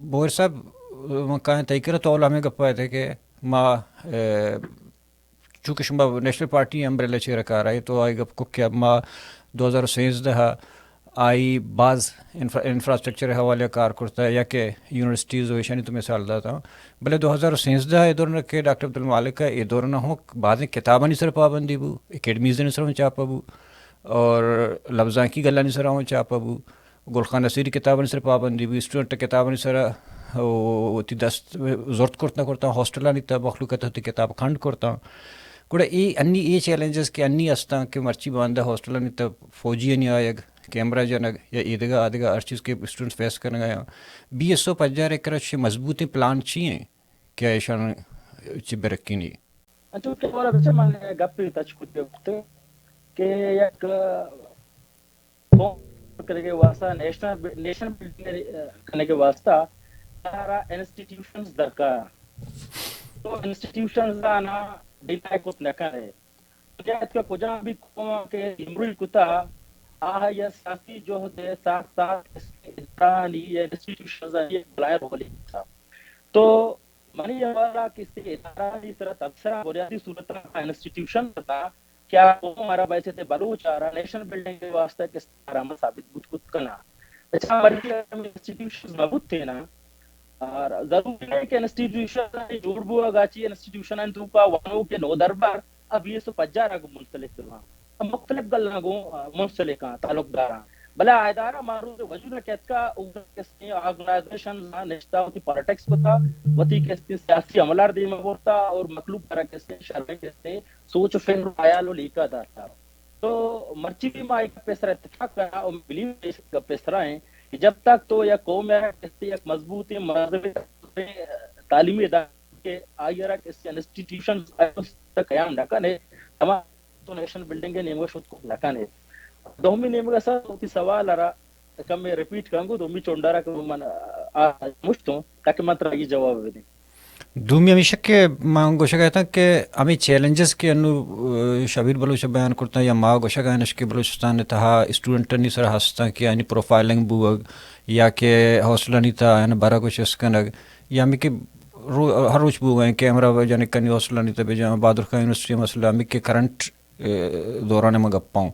بوہر صاحب کہیں تئی کرا تو ہمیں گپا تھے کہ ماں چونکہ شما نیشنل پارٹی امبریلا چیرہ کار آئی تو آئی گپ کو کیا ماں 2016 آئی بعض انفراسٹرکچر حوالے کار کرتا ہے یا کہ یونیورسٹیز ویشانی تو مثال دیتا ہوں بلے 2016 یہ دور کہ ڈاکٹر عبدالمالک ہے یہ دور نہ ہو بعض کتابیں نہیں سر پابندی بو اکیڈمیز نہیں سر چاپا بو اور لفظاں کی گلا نہیں سر ہوں چاپا بو گلخان نصیری کتابیں نہیں سر پابندی بو اسٹوڈنٹ کتابیں نہیں سر ہوتی دست زورت کرتا کرتا ہاسٹلہ نہیں تا مخلوقات ہوتی کتاب کھنڈ کرتا گوڑا انی یہ چیلنجز کہ انی استا کہ مرچی باندھا ہاسٹلہ نہیں تا فوجی نہیں آئے کیمرہ جنگ یا عیدگاہ آدھگاہ ہر چیز کے اسٹوڈنٹس فیس کرنے گیا BSO پجار ایک کرچ مضبوطی پلان چیئیں کیا ایشان چی برکی نہیں انچو کہ بولا بچے من گپی تچ کتے ہوتے کہ یک کرنے کے واسطہ نیشن بلڈنگ کرنے کے واسطہ سارا انسٹیٹیوشنز درکار تو انسٹیٹیوشنز آنا ڈیتا کت نکر ہے کیا اس کا کجا بھی قوم کے امروی کتا آہا یا سیاسی جو ہوتے ساتھ ساتھ جھیڑھانی یا انسٹیٹیوشنز یہ بلائر ہو لی تھا تو منی ہمارا کسی ادارہ اس طرح تبصرہ بنیادی صورت کا انسٹیٹیوشن تھا کیا ہمارا ویسے تھے بلوچ آ رہا نیشنل بلڈنگ کے واسطے کس طرح ہم ثابت بود کت کنا اچھا مرکزی انسٹیٹیوشن مضبوط تھے نا اور ضروری ہے کہ انسٹیٹیوشن جوڑ بوا گاچی انسٹیٹیوشن ان تو کا وانو کے نو دربار اب یہ سو پجار کو منسلک ہوا مختلف گلنا کو منسلک تعلق دار بلا ادارہ معروف وجود کہت کا کس آرگنائزیشن نشتا ہوتی پالیٹکس کو تھا وتی کس سیاسی عملار دی میں ہوتا اور مخلوق طرح کس شرم کس سوچ فکر خیال و لیکا دار تھا تو مرچی بھی ماں ایک پیسرا اتفاق کرا اور بلیو کا پیسرا ہے کہ جب تک تو یا قوم ہے ایک مضبوط مذہبی تعلیمی ادارے کے آئیرہ کس انسٹیٹیوشن قیام نہ کرے تمام تو نیشنل بلڈنگ کے نیمو شد کو نہ کرے دومی نیمو کا ساتھ سوال رہا کم میں ریپیٹ کروں گا دومی چونڈارا کہ من مشتوں تاکہ من ترا یہ جواب دیں دومی ہمیشہ کہ میں گوشہ کہتا کہ ہمیں چیلنجز کے انو شبیر بلوچ بیان کرتا یا ماں گوشہ کہ نش کے بلوچستان نے تہا اسٹوڈنٹنی سر ہستا کہ یعنی پروفائلنگ بوگ یا کہ حوصلہ نہیں تھا یعنی بارہ کچھ اس کا نگ یا ہمیں کہ ہر روز بو گئے کیمرہ یعنی کنی حوصلہ نہیں تھا بے جہاں بہادر خان یونیورسٹی مسئلہ ہمیں کہ کرنٹ دوران میں گپاؤں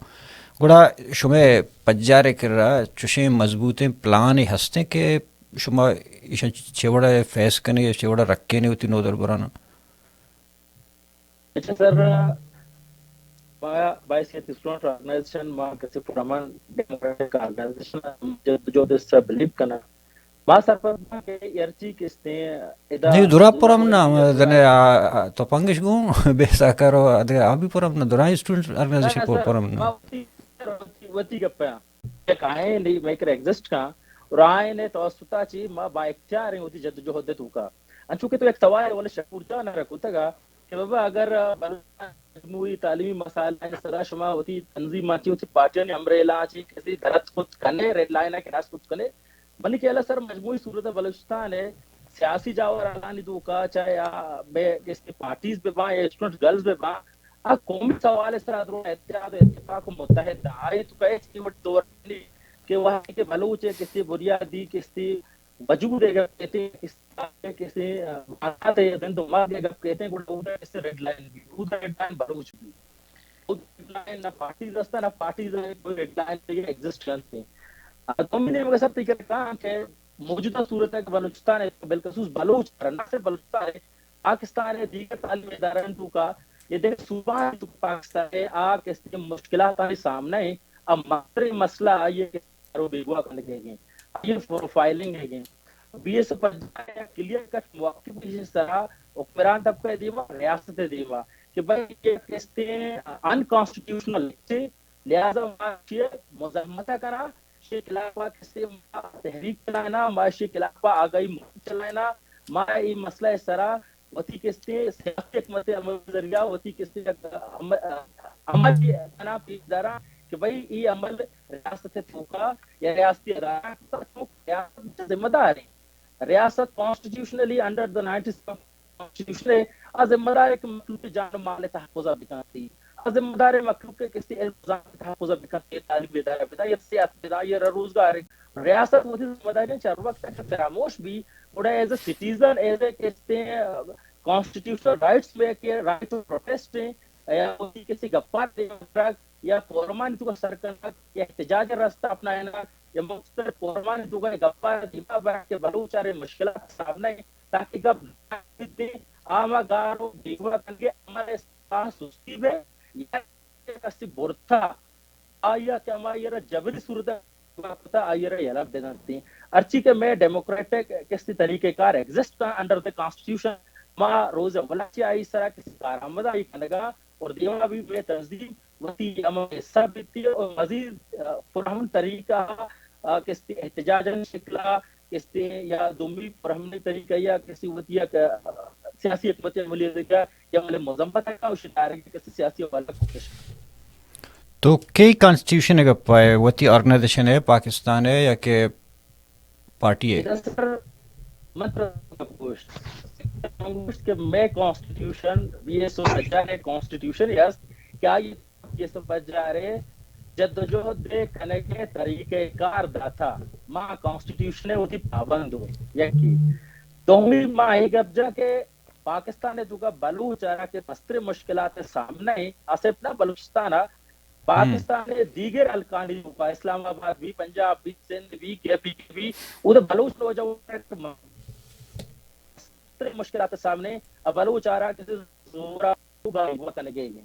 گوڑا شمع پجارے کر رہا چشیں مضبوط پلان ہستے کہ شما ایشان چوڑا فیس کنے یا چوڑا رکھے نہیں ہوتی نودر برانا اچھا سر باعث اسٹوڈنٹ آرگنائزیشن ماں کسی پرامن ڈیموکریٹک آرگنائزیشن جو دس بلیو کنا ماں سر پر کہ ارچی کس نے نہیں درا پرام نا دنے تو پنگش گوں بے ساکارو ابھی پرام نا درا اسٹوڈنٹ آرگنائزیشن پرام نا وتی گپیا کہیں نہیں میکر ایگزسٹ کا اور آئے نے توسطہ چی ماں با اختیار ہیں ہوتی جدوجہد تو کا چونکہ تو ایک سوال والے شکور جانا رکھو تھا کہ بابا اگر مجموعی تعلیمی مسائل سرا شما ہوتی تنظیم آتی ہوتی پارٹیاں نے امبریلا چی کسی غلط کچھ کنے ریڈ لائن ہے کہ ناس کچھ کنے بنی کہ اللہ سر مجموعی صورت بلوچستان ہے سیاسی جاور اعلانی دو کا چاہے بے کسی پارٹیز پہ باں یا اسٹوڈنٹ گرلز پہ باں قومی سوال اس طرح درو اتحاد و اتفاق متحد آئے تو کہے کہ دور کہ وہ کہ بلوچ کسی بنیادی کسی وجود اگر کہتے ہیں کسی بات ہے دماغ اگر کہتے ہیں کہ کسی ریڈ لائن بھی ریڈ لائن بلوچ بھی ریڈ لائن نہ پارٹیز رستا نہ پارٹیز کوئی ریڈ لائن ایگزسٹ کرتے ہیں تو میں نے مگر سب تک کہا کہ موجودہ صورت ہے کہ بلوچستان ہے بالخصوص بلوچ نہ صرف بلوچستان ہے پاکستان ہے دیگر تعلیمی اداروں تو کا یہ دیکھ صوبہ تو پاکستان ہے کس مشکلات آنے سامنے ہیں اب ماتری مسئلہ یہ کہ بیگوا کرنے گئے یہ پروفائلنگ ہے بی ایس پر کلیئر کٹ موقف اس طرح حکمران طبقہ دیوا ریاست دیوا کہ بھائی یہ کہتے ہیں انکانسٹیٹیوشنل لہذا معاشی مزاحمت کرا شی خلاف کسی تحریک چلانا معاشی خلاف آگاہی مہم چلانا ماں یہ مسئلہ اس طرح وتی کہتے ہیں سیاسی حکمت عمل ذریعہ وتی کہتے عمل کی بنا پیدارا کہ بھائی یہ عمل ریاست توکا یا ریاستی ریاست ذمہ دار ہے ریاست کانسٹیٹیوشنلی انڈر دا 97 کانسٹیٹیوشن ذمہ دار ہے کہ مخلوق جان مال تحفظ بکاتی ذمہ دار مخلوق کے کسی الزام تحفظ بکاتی تعلیم ادارہ بدا یہ سیاست بدا یہ روزگار ریاست وہ ذمہ داری چار وقت فراموش بھی بڑا as a citizen as a کہتے ہیں کانسٹیٹیوشنل رائٹس میں کہ رائٹ ٹو پروٹیسٹ یا کسی گپار یا فورمان تو کا سرکن یا احتجاج راستہ اپنانا یا مختلف فورمان تو کا گپار دیما بیٹھ کے بلوچارے مشکلات سامنے تاکہ گپ آما گارو دیگوا کنگے ہمارے ساس سستی میں یا کسی بورتھا آیا کہ ہمارا جبری صورت پتا آئیرا یلاب دے دانتے ہیں ارچی کہ میں ڈیموکریٹک کسی طریقہ کار ایگزسٹ کا انڈر دا کانسٹیٹیوشن ماں روز اولا چی آئی سرا کسی کارآمد آئی کنگا اور دیوہ بھی بے تنظیم وتی عمل حصہ بیتی اور مزید فرہم طریقہ کسی احتجاجن شکلہ کسی یا دومی فرہمنی طریقہ یا کسی وطیہ سیاسی حکمت عملی طریقہ یا عمل مذمت ہے اس ادارے کی کسی سیاسی والا کوشش تو کئی کانسٹیٹیوشن ہے پائے وتی آرگنائزیشن ہے پاکستان ہے یا کہ پارٹی ہے مطلب کہ میں کانسٹیٹیوشن بی ایس او پجار ہے کانسٹیٹیوشن یس کیا یہ بی ایس او پجار ہے جدوجہد کرنے کے طریقہ کار داتا ماں کانسٹیٹیوشن ہے وہ تھی پابند ہو یکی دومی ماں ایک ابجا کے پاکستان تو کا بلوچ آرا کے مستر مشکلات سامنے آصف نہ بلوچستان پاکستان دیگر الکانی کا اسلام آباد بھی پنجاب بھی سندھ بھی کے پی بھی ادھر بلوچ نوجوان مشکلات سامنے بلوچ آرا کسی زورا وطن گئی جی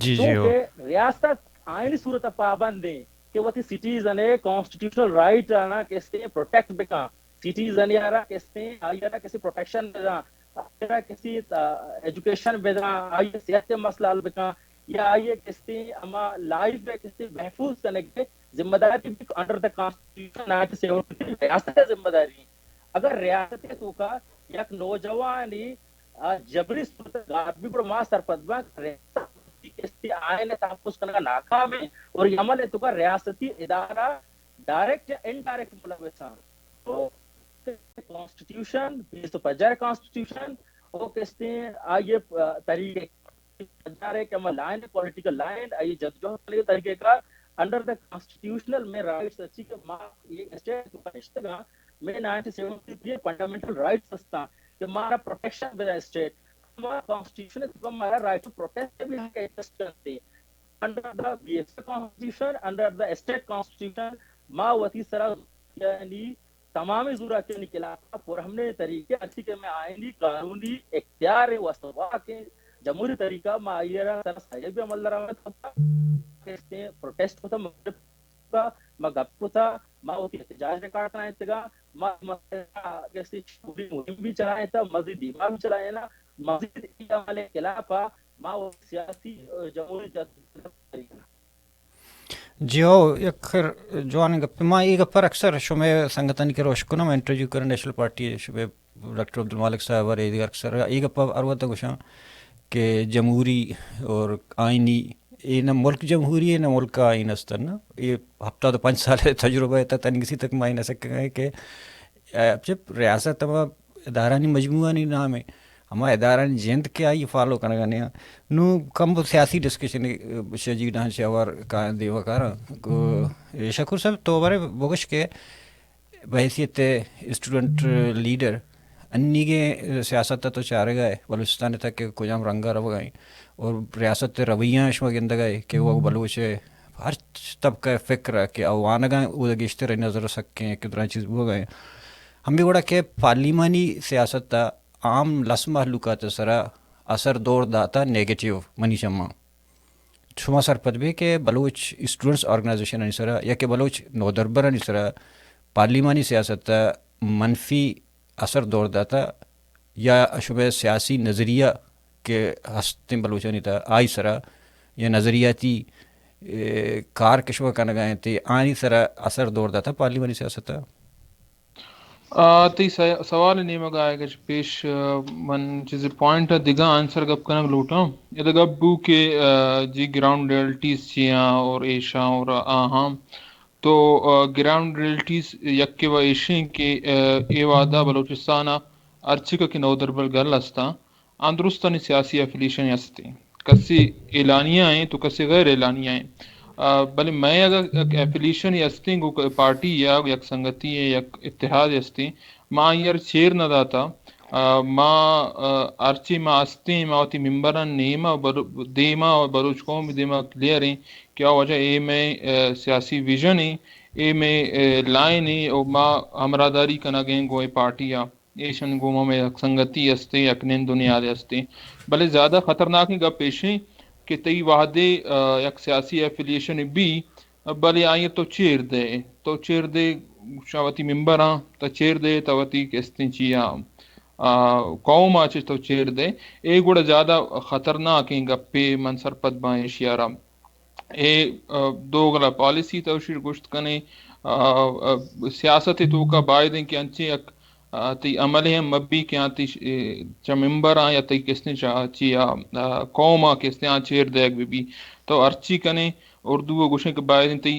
جی کیونکہ ریاست آئینی صورت پابند ہے کہ وہ سٹیزن کانسٹیٹیوشنل رائٹ آنا کسی پروٹیکٹ بکا سٹیزن یارا کسی آئینا کسی پروٹیکشن بدا آئینا کسی ایجوکیشن بدا آئیے صحت مسئلہ بکا یا آئیے کسی اما لائف میں کسی محفوظ کرنے کے ذمہ داری بھی انڈر دا کانسٹیٹیوشن 1973 ریاست ذمہ داری. اگر ریاست تو کا یک نوجوانی جبری صورت غاربی پر ما سرپدبا ریاست کسی آئین تحفظ کرنے کا ناکام ہے اور یہ عمل تو کا ریاستی ادارہ ڈائریکٹ یا انڈائریکٹ ملوث ہیں. تو کانسٹیٹیوشن پجار کانسٹیٹیوشن وہ کہتے ہیں آئیے طریقے پجارے کہ ہم لائن پولیٹیکل لائن آئیے جدوجہد کے طریقے کا انڈر دا کانسٹیٹیوشنل میں رائٹس اچھی کہ ماں یہ اسٹیٹ کو پنشتگاں میں 1973 فنڈامنٹل رائٹس ہستا کہ ہمارا پروٹیکشن بدا اسٹیٹ ہمارا کانسٹیٹیوشن ہے تو ہمارا رائٹ ٹو پروٹیکٹ بھی ہم کا انٹرسٹ کرتے ہیں under the BSO constitution under the state constitution ماں وتی سرا یعنی تمام ضرورت کے خلاف اور ہم نے طریقے اچھی کہ میں آئینی قانونی اختیار ہے وسطوا کے جمہوری طریقہ معیرہ سر سائل بھی عمل درآمد ہوتا کہتے ہیں پروٹیسٹ ہوتا مغرب ما گپ ہوتا ما ہوتی احتجاج ریکارڈ کرائیں تگا ما کیسی پوری مہم بھی چلائیں تھا مزید دیما بھی چلائیں نا مزید عمل خلاف ما وہ سیاسی جمہوری طریقہ. جی ہو یک جوان گپ ما یہ گپر اکثر شمے سنگتن کے روش کنم انٹرویو کرن نیشنل پارٹی شبے ڈاکٹر عبدالمالک صاحب اور اکثر یہ گپ اروت گوشاں کہ جمہوری اور آئینی یہ نہ ملک جمہوری ہے نہ ملک کا آئین استر نا یہ ہفتہ تو 5 سال تجربہ ہے تن کسی تک مائی نہ سکے کہ جب ریاست ہما ادارانی مجموعہ نہیں نام ہے ہما ادارانی جند کیا یہ فالو کرنا گانے نو کم سیاسی ڈسکشن جھیڑھانی سے اور دیوا کارا شکور صاحب تو بارے بگش کے بحیثیت اسٹوڈنٹ لیڈر انی کے سیاست تو چارے گئے بلوچستان تک کہ کجام رنگا رو گئیں اور ریاست رویہ شما گند گئے کہ وہ بلوچ ہر طبقہ فکر کہ اوان گئے وہ گشتر نظر سکیں کتنا چیز وہ گئے ہم بھی بڑا کہ پارلیمانی سیاست تا عام لس محلوقات سرا اثر دور داتا نیگیٹیو منی شما شما سر پد بھی کہ بلوچ اسٹوڈنٹس آرگنائزیشن انی سرا یا کہ بلوچ نودربرانئ انی سرا پارلیمانی سیاست تا منفی اثر دور داتا یا شبہ سیاسی نظریہ کے ہستیں بلوچانی تا آئی سرا یا نظریاتی کار کشوا کا نگائیں تے آنی سرا اثر دور داتا پارلیمانی سیاست تا تی سوال نہیں مگائے گا پیش من چیز پوائنٹ دیگا آنسر گپ کنگ لوٹا یہ گپ بو کہ جی گراؤنڈ ریئلٹیز چیاں اور ایشا اور آہاں تو گراؤنڈ ریئلٹیز یک و ایشیں کہ اے وعدہ بلوچستانہ ارچک کی نودربل گل استا اندرستانی سیاسی افیلیشن ہستی کسی اعلانیہ ہیں تو کسی غیر اعلانیہ ہیں بلے میں اگر ایفیلیشن ہستی گو پارٹی یا یک سنگتی ہے یک اتحاد ہستی ماں یار چیر نہ داتا ماں ارچی ماں ہستی ماں ہوتی ممبران نیما دیما اور بلوچ قوم دیما کلیئر ہیں کیا وجہ اے میں سیاسی ویژن ہے اے میں لائن ہے اور ماں ہمراہ کنا گئیں گوئے پارٹیاں ایشن گوما میں یک سنگتی ہستی یک نین دنیا ہستی بلے زیادہ خطرناک گا پیشیں کہ تی وحدے یک سیاسی ایفیلیشن بھی بلے آئیں تو چیر دے شاوتی ممبر ہاں تا چیر دے تاوتی کستیں چیاں قوم آچے تو چیر دے اے گوڑا زیادہ خطرناک ہیں گپے منصر پد بائیں شیارہ اے دو گلا پالیسی توشیر گشت کنے سیاست تو کا باعدیں کہ انچے یک تی عمل ہیں مبی کہ آتی چا ممبر آں یا تی کسنے چیا قوم آں کسنے آں چیر دیگ بھی تو ارچی کنے اردو گوشیں کہ باعدیں تی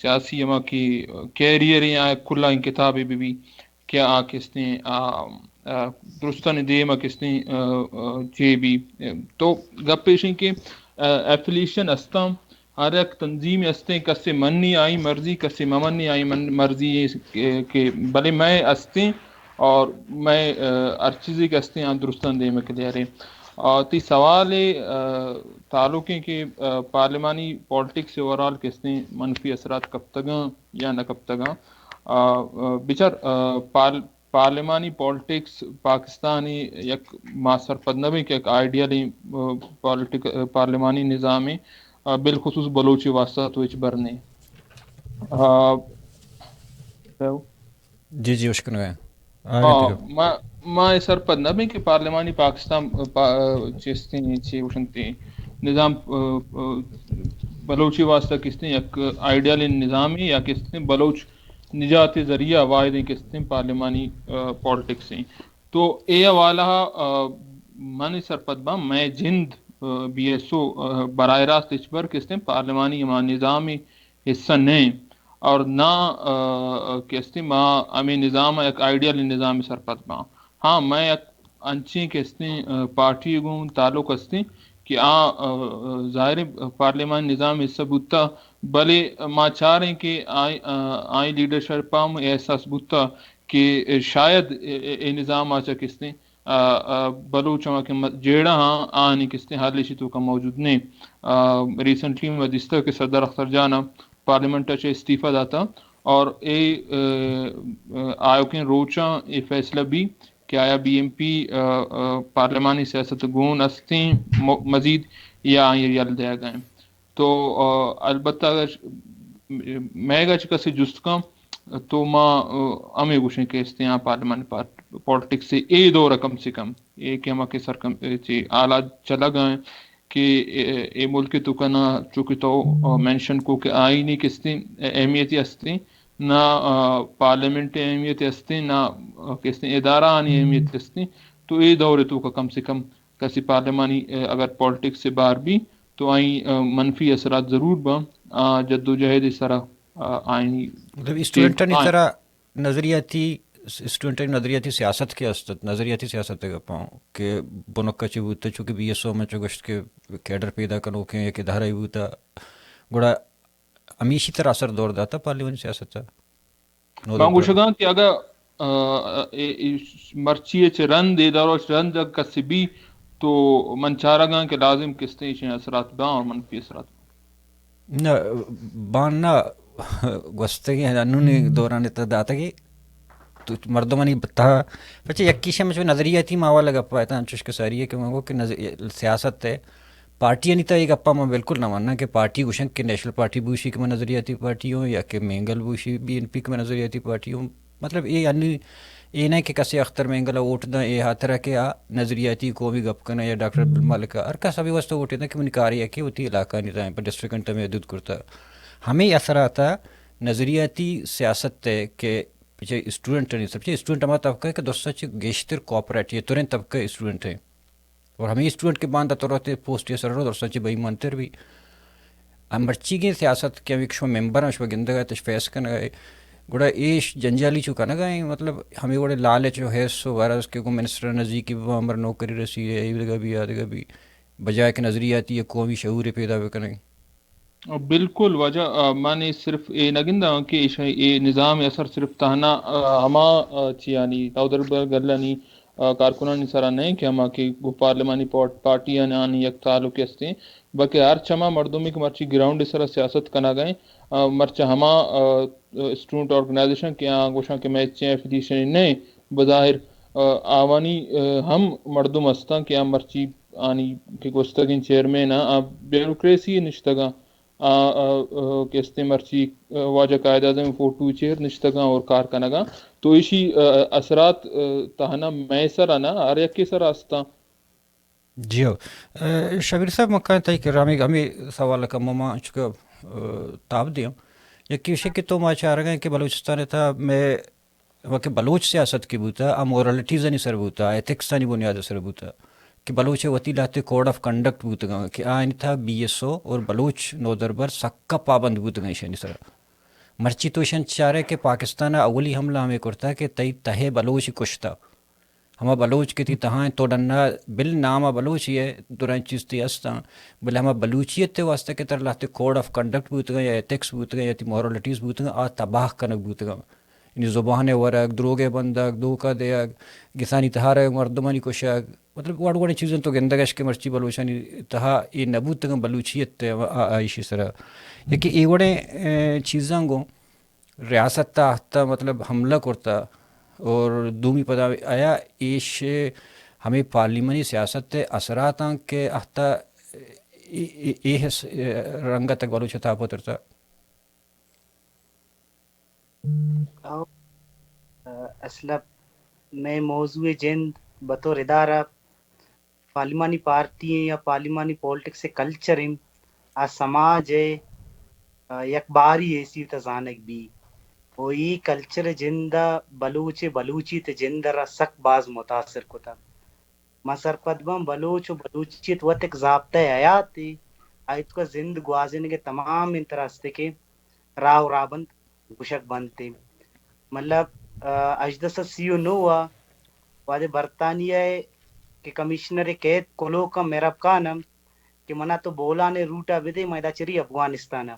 سیاسی اما کی کیریئر یا کھلا ان کتابیں بھی کیا آ کسنے درستان دیما کسنے چے بھی تو گپ پیشیں کہ ایفیلیشن استام ہر ایک تنظیم استے کسے مننی آئی مرضی کسے ممنی آئی مرضی کہ بلے میں استے اور میں ہر چیزی کے ہستے ہیں درستان دے میں کلیئر تی سوال تعلقیں کہ پارلیمانی پالیٹکس سے اوورال کس نے منفی اثرات کب تگاں یا نہ کب تگاں بچر پارلیمانی پالیٹکس پاکستانی یک ماسر پدنبی کے ایک آئیڈیالی پارلیمانی نظام بالخصوص بلوچی واسطہ تو اچ برنے جی اشکن گئے ما سر پدنبی کہ پارلیمانی پاکستان چیستے وشنتے نظام بلوچی واسطہ کس نے یک آئیڈیالی نظامی یا کس نے بلوچ نجات ذریعہ واحد کس نے پارلیمانی پالیٹکس ہیں تو اے والا من سرپدبا میں جند BSO براہ راست اچبر کس نے پارلیمانی نظامی حصہ نہیں اور نہ کس نے ماں امی نظام ایک آئیڈیال نظام سرپدبا ہاں میں ایک انچی کس نے پارٹی گوں تعلق ہستے کہ ظاہر پارلیمان نظام حصہ بوتا بلے ماں چاہ رہے ہیں کہ آئی لیڈرشپ احساس بوتا کہ شاید اے نظام آچا کس نے بلوچ کے جیڑا ہاں آنی کس نے حال تو کا موجود نہیں ریسنٹلی مجلس کے صدر اختر جانا پارلیمنٹ سے استعفیٰ داتا اور اے آیو کے روچاں اے فیصلہ بھی کہ آیا BMP پارلیمانی سیاست گون استیں مزید یا یل دیا گئے تو البتہ اگر میں گچ کسی جست کا تو ماں ہمیں گوشیں کہ اس یہاں پارلیمانی پالیٹکس سے اے دور کم سے کم ایک ہم کے سرکم آلات چلا گئے کہ اے ملک تو کنا چونکہ تو مینشن کو کہ آئینی کس نے اہمیتی ہستی نہ پارلیمنٹ اہمیت ہستی نہ کس نے ادارہ آنی اہمیت ہستی تو اے دور تو کا کم سے کم کسی پارلیمانی اگر پالیٹکس سے باہر بھی تو آئیں منفی اثرات ضرور با جد و جہد اس طرح آئینی مطلب اسٹوڈنٹانی طرح نظریاتی سیاست کے استد نظریاتی سیاست کا پاؤں کہ بنکا چبوتا چونکہ BSO میں چگشت کے کیڈر پیدا کرو کہ ایک ادارہ ہی بوتا گوڑا ہمیشی طرح اثر دور داتا پارلیمانی سیاست میں گوشگاں کہ اگر مرچی رن دے دارو رن جگ کسی بھی تو من چارہ گاں کہ لازم کس طرح اثرات باں اور منفی اثرات نہ باننا گوستگی انہوں دوران داتا کہ تو مردمانی بتا بچے یکیشہ میں جو نظریاتی ماوا لگا پاتا چشک ساری ہے کہ وہ کہ سیاست ہے پارٹی نہیں تھا ایک اپا میں بالکل نہ ماننا کہ پارٹی گوشن کہ نیشنل پارٹی بوشی کہ میں نظریاتی پارٹی ہوں یا کہ مینگل بوشی BNP کہ میں نظریاتی پارٹی ہوں مطلب یہ یعنی یہ نہیں کہ کسی اختر مینگل ووٹ دیں یہ ہاتھ رہا کہ نظریاتی کو بھی گپ کرنا یا ڈاکٹر عبدالمالک ہر کا سبھی واسطہ ووٹ دیتا کہ من کاری ہے کہ وہ تی علاقہ نہیں تھا پر ڈسٹرکٹ میں دودھ کرتا ہمیں اثر آتا نظریاتی سیاست ہے کہ پیچھے اسٹوڈنٹ نہیں سب اسٹوڈنٹ ہمارا طبقہ ہے کہ دوستوں سے گیشتر کوآپریٹ یہ ترین طبقہ اسٹوڈنٹ ہیں اور ہمیں اسٹوڈنٹ کے باندھ تو رہتے پوسٹ یہ سر دوستوں سے بھائی منتر بھی ہم مرچی کی سیاست کے شو ممبر ہیں شو گندہ گئے تشفیس کرنا گئے گوڑا ایش جنجالی چکا نہ گئے مطلب ہمیں گوڑے لالچ جو ہے سو غرض کے کو منسٹر نزدیک کی ہمر نوکری رسی ہے یہ لگا بھی یاد گا بھی بجائے کہ نظریاتی یہ قومی شعور پیدا کریں بالکل وجہ میں نے صرف اے نگندہ کہ اے نظام اثر صرف تہنا ہما چیانی نودربرانئ گلانی کارکنانی سرا نہیں کہ ہما کہ وہ پارلیمانی پارٹیاں آنی یک تعلق ہستے بلکہ ہر چما مردمی کے مرچی گراؤنڈ سرا سیاست کنا گئے مرچہ ہما اسٹوڈنٹ آرگنائزیشن کے گوشاں کہ میں ایفیلیشن نہیں بظاہر آوانی ہم مردم ہستاں کہ ہم مرچی آنی کہ گوستگین چیرمین بیوروکریسی نشتگاں کستے مرچی واجہ قائد اعظم فوٹو چیر نشتگاں اور کارکنگاں تو اسی اثرات تہنا میسر آنا ہر یک کے سر آستا جی ہو شبیر صاحب مکان تائی کہ رامی ہمیں سوال کا مما چکا تاب دیا یکی وشے کہ تو ما چاہ رہا ہے کہ بلوچستان تھا میں وقت بلوچ سیاست کی بوتا امورلٹیز نہیں سر بوتا ایتھکس نہیں بنیاد سر بوتا کہ بلوچ وتی لاتے کوڈ آف کنڈکٹ بوت گا کہ آئین تھا BSO اور بلوچ نودربر سکا پابند بوت گا شنی سر مرچی تو شن چاہ رہے کہ پاکستان اولی حملہ ہمیں کرتا کہ تئی تہے بلوچ کشتا ہما بلوچ کے تی تہاں تو ڈنا بل نامہ بلوچ یہ دوران چیز تی استا بل ہما بلوچیت تے واسطہ کے تر لاتے کوڈ آف کنڈکٹ بوت گا یا ایتھکس بوت گا یا تی مورلٹیز بوت گا آ تباہ کنک بوت گا یعنی زبان ورق دروگے بندک دھوکہ دیگ گسانی تہارے مردمانی کشک مطلب وڑ وڑ چیزیں تو گندگش کے مرچی بلوچانی تہا یہ نبوت تک بلوچیت آئیشی سرا یکی ای وڑے چیزاں گو ریاست تا ہتا مطلب حملہ کرتا اور دومی پدا آیا ایش ہمیں پارلیمانی سیاست اثرات کے ہتا یہ رنگا تک بلوچ تھا پترتا اصلا میں موضوع جند بطور ادارہ پارلیمانی پارٹی ہیں یا پارلیمانی پولیٹکس کلچر ہیں آ سماج ہے یک باری ایسی تزانک بھی وہ یہ کلچر جندہ بلوچی تے جندہ را سک باز متاثر کتا مسر پدبم بلوچ و بلوچیت وقت ایک ضابطہ حیات تھی آیت کو زند گوازن کے تمام انتراستے کے راو رابند گشک بنتے مطلب اجدس سیو نو ہوا وادے برطانیہ کے کمشنر قید کلو کا میرب کانم کہ منا تو بولا نے روٹا بدے میدا چری افغانستانا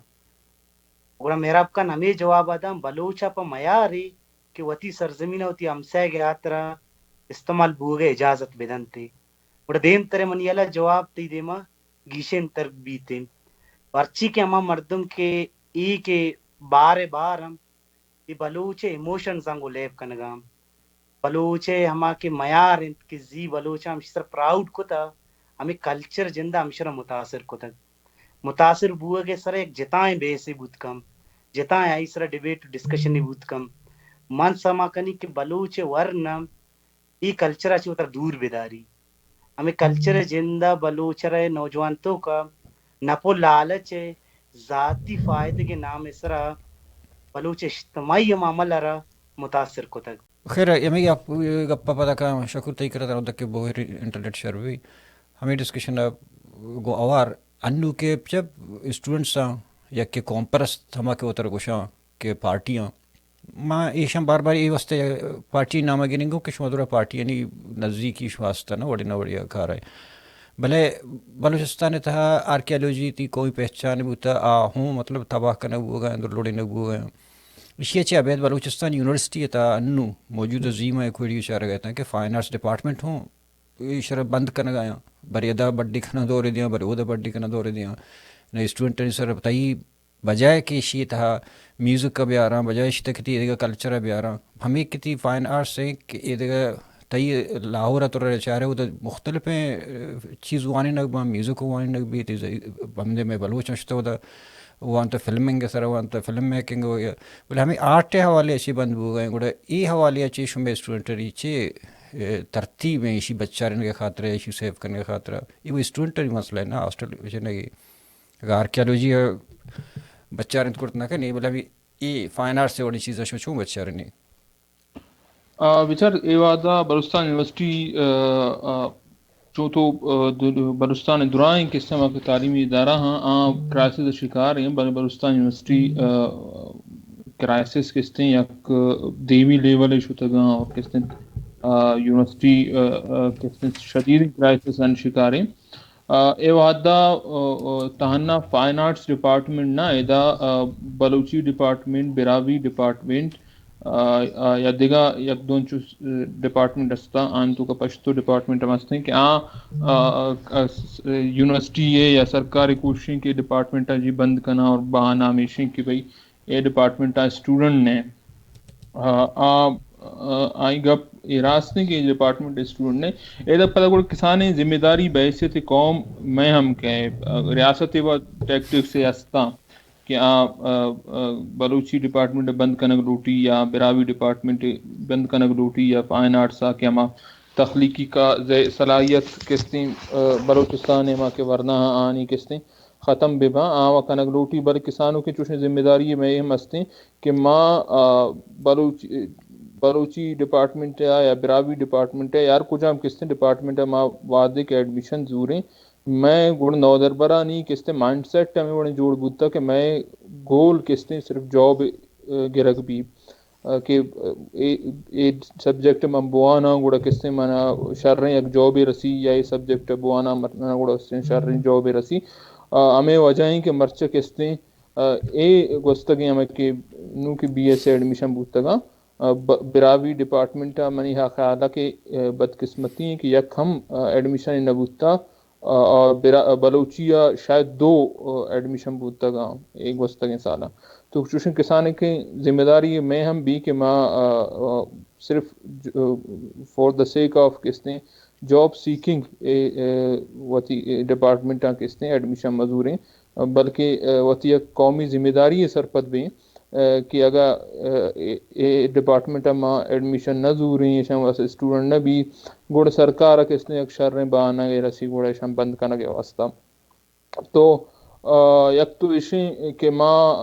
گوڑا میرب کان ہمیں جواب آدم بلوچا پا میاری کہ وتی سرزمین ہوتی ہمسائے گے آترا استعمال بوگے اجازت بدن تے گوڑا دیم ترے منیالا جواب تی دیما گیشن تر بیتے ورچی کے ہما مردم کے ای کے بار بار ہم یہ بلوچے ایموشن زنگو لیب کنگام بلوچے ہما کے میار انت کہ زی بلوچا ہم شسر پراؤڈ کتا ہمیں کلچر جندہ ہم شرح متاثر کتا متاثر بوئے کے سر ایک جتائیں بے سے بود کم جتائیں آئی سر ڈیبیٹ ڈسکشن نہیں بود کم من سما کنی کہ بلوچے ورنم ای کلچرہ چی اتر دور بیداری ہمیں کلچر جندہ بلوچرہ نوجوان تو کا نپو لالچ ذاتی فائدے کے نام اسرا بلوچ اجتماعی معامل را متاثر کو تک خیر یمی آپ گپا پتا کا شکور تی کرتا ہوں کہ بوہر انٹرنیٹ شہر بھی ہمیں ڈسکشن گو اوار انو کے جب اسٹوڈنٹس یا کہ قوم پرست ہما کے اتر گوشاں کہ پارٹیاں ماں ایشاں بار بار یہ واسطے پارٹی نامہ گنیں گو کہ شمدورہ پارٹی یعنی نزدیکی واسطہ نا وڑی نوڑیا کھا رہے بھلے بلوچستان تھا آرکیالوجی تی کوئی پہچان بوتا ہوں مطلب تباہ کرنا ہوگا اندر لوڑے نہ ہوگا اسی اچھے ابید بلوچستان یونیورسٹی تھا انو موجود عظیم ہے کوئی اشارہ گئے ہیں کہ فائن آرٹس ڈپارٹمنٹ ہوں اشارہ بند کرنا گیا بریدا بڈی کھنا دورے دیا بریودا بڈی کھنا دورے دیا نہ اسٹوڈنٹ سر بتائی بجائے کہ شی تھا میوزک کا بھی آ رہا بجائے شی تک یہ کلچر بھی آ رہا ہمیں کتی فائن آرٹس ہیں کہ یہ تئی لاہور تو چارے وہ مختلف چیز وانے نگ میوزک وانے نگ بھی بندے میں بلوچ نشتا ہوتا وہاں تو فلمنگ ہے سر وہاں تو فلم میکنگ ہو گیا بولے ہمیں آرٹ حوالے اچھی بند ہو گئے گوڑا یہ حوالے اچھی شمبے اسٹوڈنٹ ریچے ترتیب میں اسی بچہ رہنے کے خاطر اسی سیو کرنے کے خاطر یہ وہ اسٹوڈنٹ مسئلہ ہے نا ہاسٹل نہیں اگر آرکیالوجی بچہ رہنے کرت نہ کہ نہیں بولے ابھی یہ فائن آرٹ سے بڑی چیزیں چھوں بچہ رہنے بچار ایوادا بلوچستان یونیورسٹی جو تو بلوچستان درائیں کس طرح کے تعلیمی ادارہ ہاں کرائسس شکار ہیں بلوچستان یونیورسٹی کرائسس کس طرح یک دیوی لیول شتگاں اور کس طرح یونیورسٹی کس طرح شدید کرائسس ان شکار ہیں ایوادا تہنا فائن آرٹس ڈپارٹمنٹ نہ ایدا بلوچی ڈپارٹمنٹ براوی ڈپارٹمنٹ یا دیگا یک دون چو ڈپارٹمنٹ استا آن تو کا پشتو ڈپارٹمنٹ ہمستے ہیں کہ یونیورسٹی ہے یا سرکاری کوششیں کے ڈپارٹمنٹ جی بند کرنا اور بہانہ ہمیشہ کہ بھئی یہ ڈپارٹمنٹ اسٹوڈنٹ نے آئی گپ یہ راستے کے ڈپارٹمنٹ اسٹوڈنٹ نے یہ پتہ کوئی کسان ذمہ داری بحیثیت قوم میں ہم کہیں ریاست و ٹیکٹک سے استا کہ بلوچی ڈپارٹمنٹ بند کنگ لوٹی یا براوی ڈپارٹمنٹ بند کنگ لوٹی یا فائن آرٹس کہ ہما تخلیقی کا صلاحیت کستے بلوچستان ماں کے ورنہ آنی کستے ختم بے باں آوا کنگ لوٹی بل کسانوں کے چوشیں ذمہ داری میں ہم ہستے کہ ماں بلوچی ڈپارٹمنٹ ہے یا براوی ڈپارٹمنٹ ہے یار کچھ ہم کستے ڈپارٹمنٹ ہے ماں وعدے کے ایڈمیشن ضروریں میں گڑ نودربرا نہیں کستے مائنڈ سیٹ ہمیں بڑے جوڑ بوتا کہ میں گول کستے صرف جاب گرگ بھی کہ سبجیکٹ میں بوانا گوڑا کستے مانا شر رہے ایک جاب رسی یا یہ سبجیکٹ بوانا مرنا گوڑا شر رہے جاب رسی ہمیں وجہیں کہ مرچہ کستے اے گوستگی ہمیں کہ نو کی بی ایس ایڈمیشن بوتا گا براوی ڈپارٹمنٹ منی ہا خیال کہ بدقسمتی ہیں کہ یک ہم ایڈمیشن نبوتا اور بلوچیا شاید 2 ایڈمیشن بوتا گا ایک وسطیں سالہ. تو چوشن کسان کی ذمہ داری میں ہم بھی کہ ماں صرف فار دا سیک آف کستے جاب سیکنگ وتی ڈپارٹمنٹ کستے ایڈمیشن مزوریں بلکہ وتی قومی ذمہ داری ہے سرپد بھی کہ اگر ڈپارٹمنٹ ماں ایڈمیشن نہ ضروری واسطے اسٹوڈنٹ نہ بھی گوڑ سرکار کس نے شر بہانہ گئے رسی گوڑ شم بند کرنا کے واسطہ. تو یک تو اشیں کہ ماں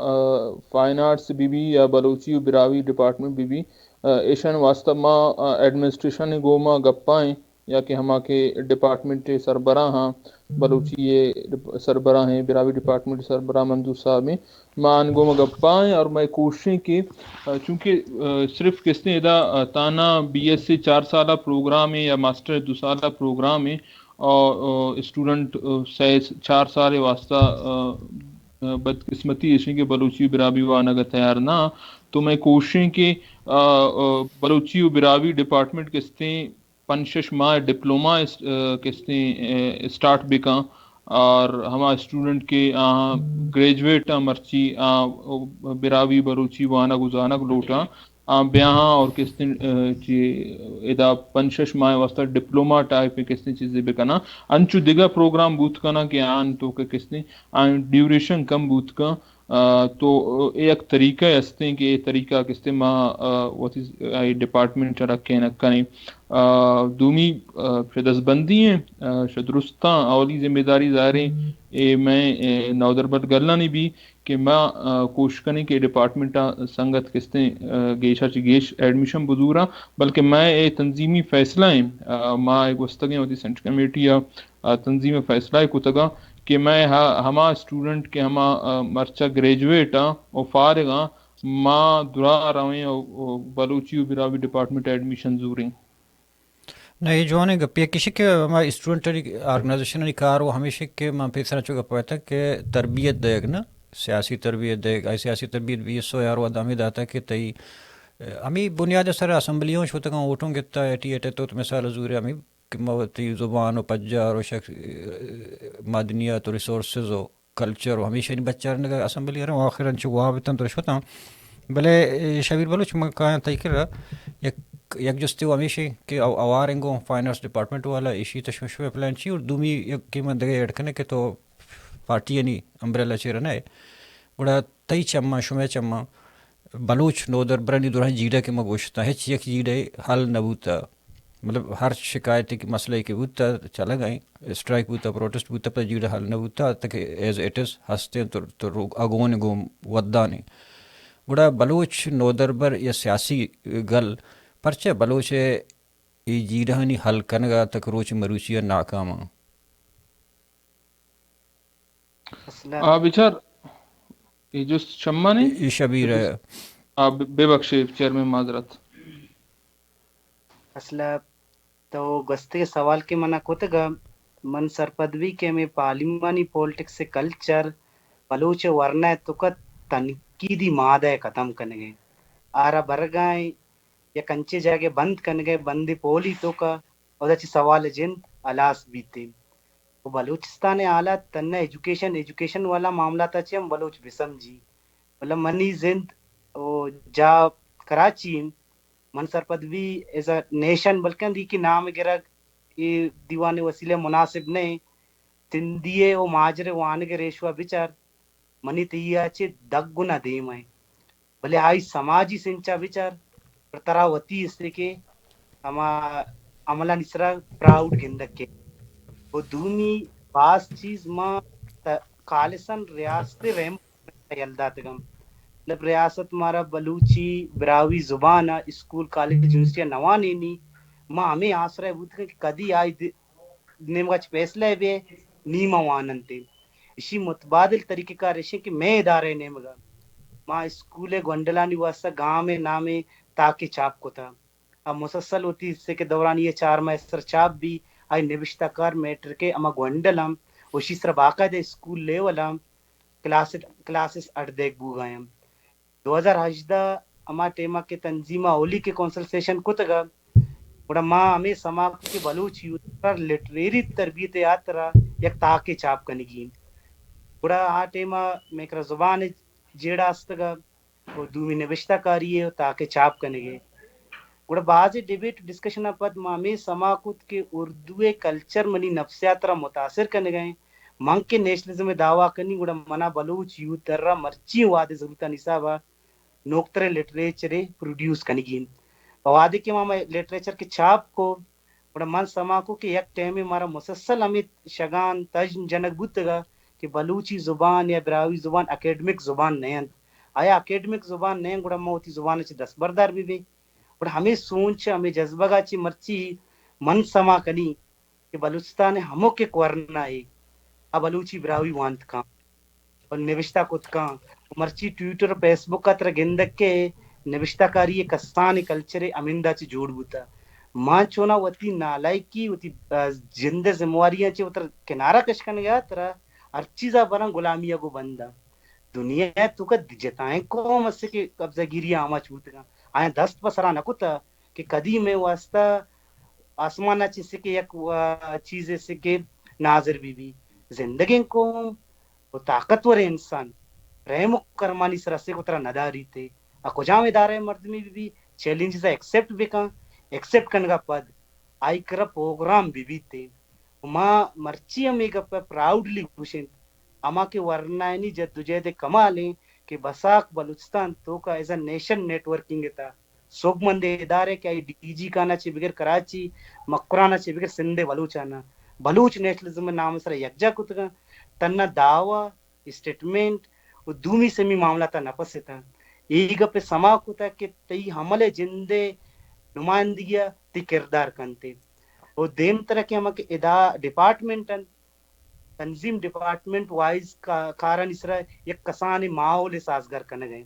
فائن آرٹس بھی یا بلوچی و براوی ڈپارٹمنٹ بھی ایشن واسطہ ماں ایڈمنسٹریشن گو ماں گپائیں یا کہ ہما کے ڈپارٹمنٹ سربراہ ہاں بلوچی یہ سربراہ ہیں براوی ڈپارٹمنٹ سربراہ منظور صاحب ہیں مان گو میں گپائیں اور میں کوششیں کہ چونکہ صرف کس نے ادا تانا BSc 4 سالہ پروگرام ہے یا ماسٹر 2 سالہ پروگرام ہے اور اسٹوڈنٹ 4 سال واسطہ بدقسمتی ایسی کہ بلوچی براوی وانا کا تیار نہ. تو میں کوششیں کہ بلوچی و براوی ڈپارٹمنٹ کستے 5-6 ماہ ڈپلوما کستے اسٹارٹ بکاں اور ہما اسٹوڈنٹ کے گریجویٹ مرچی براوی بلوچی وانا گزانا لوٹاں بیاہاں اور کس دن ادا 5-6 ماہ واسطہ ڈپلوما ٹائپ کس نے چیزیں بکنا انچو دیگا پروگرام بوت کنا کہ آن تو کہ کس نے ڈیوریشن کم بوت کا. تو ایک طریقہ ہستے کہ یہ طریقہ کس نے ماں ڈپارٹمنٹ رکھے نہ کریں دومی دس بندی ہیں شدرستاں اولی ذمہ داری ظاہریں میں نودربت گلنا نہیں بھی کہ میں کوشش کریں کہ ڈپارٹمنٹ سنگت کس نے گیشا گیش ایڈمیشن بزورا بلکہ میں یہ تنظیمی فیصلہ ہیں ماں ایک وسطگیں ہوتی سینٹر کمیٹی یا تنظیم فیصلہ ہے کتگا کہ میں ہما اسٹوڈنٹ کے ہما مرچہ گریجویٹ ہاں اور فارغ ہاں ماں درا رویں اور بلوچی و براوی ڈپارٹمنٹ ایڈمیشن ضروریں. نہیں جو ہے گپی کسی کے ہمارے اسٹوڈنٹ آرگنائزیشن کار وہ ہمیشہ کہ میں پیسہ چکا پایا تھا کہ تربیت دے گا نا سیاسی تربیت دے گا سیاسی تربیت BSO یار وہ دامی داتا کہ تئی ہمیں بنیاد سر اسمبلیوں ہوتا کہ ووٹوں گتا 88 تو مثال حضور ہمیں تی زبان و پجار و مدنیات و ریسورسز و کلچر و ہمیشہ بچہ اسمبلی رہا آخر وہاں بھی تو رشوت بلے شبیر بلوچ میں کہاں تھی کر یک جستے وہ ہمیشہ کہ اوارنگو فائنانس ڈپارٹمنٹ والا اسی تشویش پلان چی اور دومی یک قیمت دگے ایڈ کرنے کہ تو پارٹی یعنی امبریلا چیرن ہے بڑا تئی چما شمع چما بلوچ نودربرانئ دوران جیڑا کے مگوشتا ہے یک جیڑے حل نہ بوتا مطلب ہر شکایت کی مسئلہ کے بوتا چلا گئیں اسٹرائک بوتا پروٹیسٹ بوتا پر جیڑا حل نہ بوتا تک ایز اٹ از ہستے تو اگون گو ودانی گڑا بلوچ نودربر یا سیاسی گل پرچہ بلوچ یہ جھیڑھانی حل کنگا تک روچ مروچیا ناکاما بچار یہ جو شمع نے یہ شبیر ہے بے بخشے چیرمین معذرت اصلا تو گستے کے سوال کے منع کوتے گا من سرپدوی کے میں پارلیمانی پولیٹکس سے کلچر بلوچ ورنہ تو کا تنقیدی مادہ ختم کرنے گئے آرہ برگائیں یا کنچے جاگے بند کرنے گئے بندی پولی تو کا اور اچھی سوال جند الاس بیتے وہ بلوچستان آلہ تنہ ایجوکیشن والا معاملہ تا چھے ہم بلوچ بسم جی مطلب منی زند جا کراچی من سرپدوی ایز اے نیشن بلکہ دی کی نام گرگ یہ دیوان وسیلے مناسب نہیں تندیے و ماجرے وانے کے ریشوہ بچار منی تییا چھے دگ گنا دیم ہے بلے آئی سماجی سنچا بچار پر تراوتی اس سے کہ ہما عملہ نسرہ پراؤڈ گندک کے وہ دومی باس چیز ماں خالصاً ریاست رحم یلدات گم مطلب ریاست مارا بلوچی براوی زبان اسکول کالج یونیورسٹی نوانی نی ماں ہمیں آسرہ بود کہ کدی آئی نیم گچ فیصلہ بے نیمہ واننتے اسی متبادل طریقے کا رشے کہ میں ادارے نیم گا ماں اسکول گونڈلانی واسطہ گاں میں نامے تاکہ چاپ کو تھا اب مسلسل ہوتی اس سے کے دوران یہ 4 ماہ سر چاپ بھی آئی نوشتہ کار میٹر کے اما گونڈلم اسی طرح باقاعدہ اسکول لیولم کلاسز اڑ دیکھ بو گئے 2018 اما ٹیما کے تنظیمہ اولی کے کونسلسیشن کتگا گڑا ماں ہمیں سما کے بلوچ یوتھ پر لٹریری تربیت یاترا یک تاکہ چاپ کنگین گڑا آ ٹیما میکرا زبان جیڑا استگا وہ دومی نوشتہ کاری ہے تاکہ چاپ کنگے گڑا بعض ڈیبیٹ ڈسکشن پد ماں سما کت کے اردو کلچر منی نفسیات را متاثر کرنے گئے منگ کے نیشنلزم میں دعویٰ کرنی گڑا منا بلوچ یوتھ در را مرچی واد ضرورت نصابہ نوکتر لٹریچر پروڈیوس کنگین وعدے کے ماما لٹریچر کے چھاپ کو بڑا من سما کو کہ یک ٹیم میں ہمارا مسلسل امیت شگان تجن جنک بودگا کہ بلوچی زبان یا براوی زبان اکیڈمک زبان نہیں آیا اکیڈمک زبان نہیں گڑا موتی زبان چی دست بردار بھی اور ہمیں سوچ ہمیں جذبہ گا چی مرچی من سما کنی کہ بلوچستان ہموں کے کورنا ہے اب بلوچی براوی وانت کام اور نوشتہ کت کان مرچی ٹویٹر فیس بک کا تر گندک کے نوشتہ کاری کسان کلچر امندہ چی جوڑ بوتا ماں چونا وتی نالائکی وتی جند ذمواریاں چی وتر کنارہ کشکن گیا ترا ہر چیزا برا غلامیہ کو بندہ دنیا تو کا جتائیں قوم اس کے قبضہ گیری آما چوتگا آیا دست پسرا نکتا کہ کدی میں واسطہ آسمانہ چی سے کہ یک چیز سے کہ ناظر بھی زندگی کو وہ طاقتور انسان رحم کرمانی سرسے کو طرح نداری تھے کجام ادارے مرد میں بھی چیلنجز ایکسپٹ بکا ایکسپٹ کنگا پد آئی کرا پروگرام بھی تھے ماں مرچی ہم ایک پراؤڈلی خوشن اما کے ورنائنی جدوجہد کمالیں کہ بساک بلوچستان تو کا as a nation networking تھا سوگ مند ادارے کہ ڈی جی کانا چی بغیر کراچی مکرانا چی بغیر سندھ بلوچانا بلوچ نیشنلزم نام سر یکجا کتگا تنہ دعوی اسٹیٹمنٹ وہ دومی سمی معاملہ تا نفس تھا ایک پہ سما کتا کہ تی حمل جندے نمائندگیہ تی کردار کنتے وہ دیم طرح کے ہم کے ڈپارٹمنٹ تنظیم ڈپارٹمنٹ وائز کارن اس طرح یک کسان ماحول سازگار کرنے گئے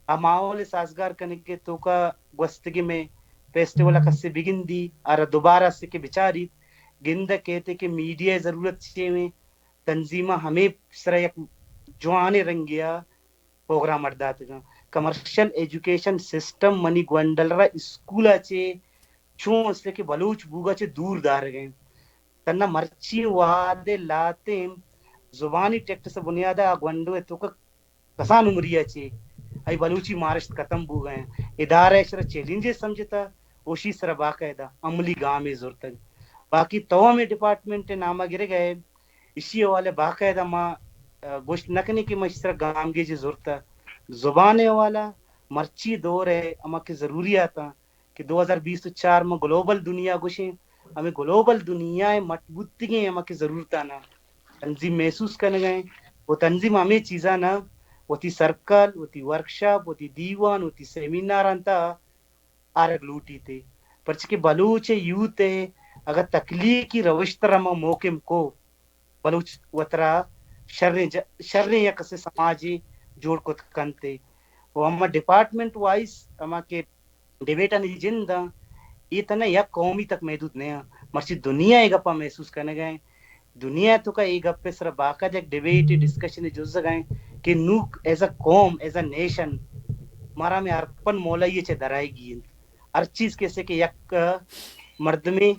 ماحول سازگار کرنے کے تو کا گوستگی میں فیسٹیول کس سے بگن دی اور دوبارہ سے کے بچاری گند کہتے کہ میڈیا ضرورت چاہیے تنظیمہ ہمیں اس طرح یک جوانے رنگیا پروگرام اردات گا کمرشل ایجوکیشن سسٹم منی گونڈل را اسکولا چے چون اس لئے کہ بلوچ بوگا چے دور دار گئے تنہ مرچی وعدے لاتیم زبانی ٹیکٹ سے بنیادہ گونڈو ہے تو کا کسان عمریہ چے ای بلوچی مارشت ختم بو گئے ادارہ ایشرا چیلنجز سمجھتا اوشی سر باقاعدہ عملی گاہ میں ضرورت باقی تو میں ڈپارٹمنٹ نامہ گرے گئے اسی والے باقاعدہ ماں گوشت نکنی کی مشترک گام کی ضرورت زبان والا مرچی دور ہے اما کی ضروریات کہ 2024 میں گلوبل دنیا گوشیں ہمیں گلوبل دنیا مضبوطی اما کی ضرورت نا تنظیم محسوس کرنے گئے وہ تنظیم ہمیں چیزاں نا ہوتی سرکل ہوتی ورکشاپ ہوتی دیوان ہوتی سیمینار انتا آرگ لوٹی تھے پرچہ کہ بلوچ یوت ہے اگر تکلیقی روش ترما موقع کو بلوچ وطرا شر یک سے سماجی جوڑ کو کنتے وہ ہم ڈپارٹمنٹ وائز ہما کے ڈیبیٹا نہیں جندہ یہ تنہ یک قومی تک محدود نہیں مرچی دنیا ایک گپا محسوس کرنے گئے دنیا تو کا ایک گپے سر باقاعدہ ایک ڈیبیٹ ڈسکشن جز گئے کہ نوک ایز اے قوم ایز اے نیشن ہمارا میں ارپن مولا یہ چھ درائے گی ہر چیز کیسے کہ یک مرد میں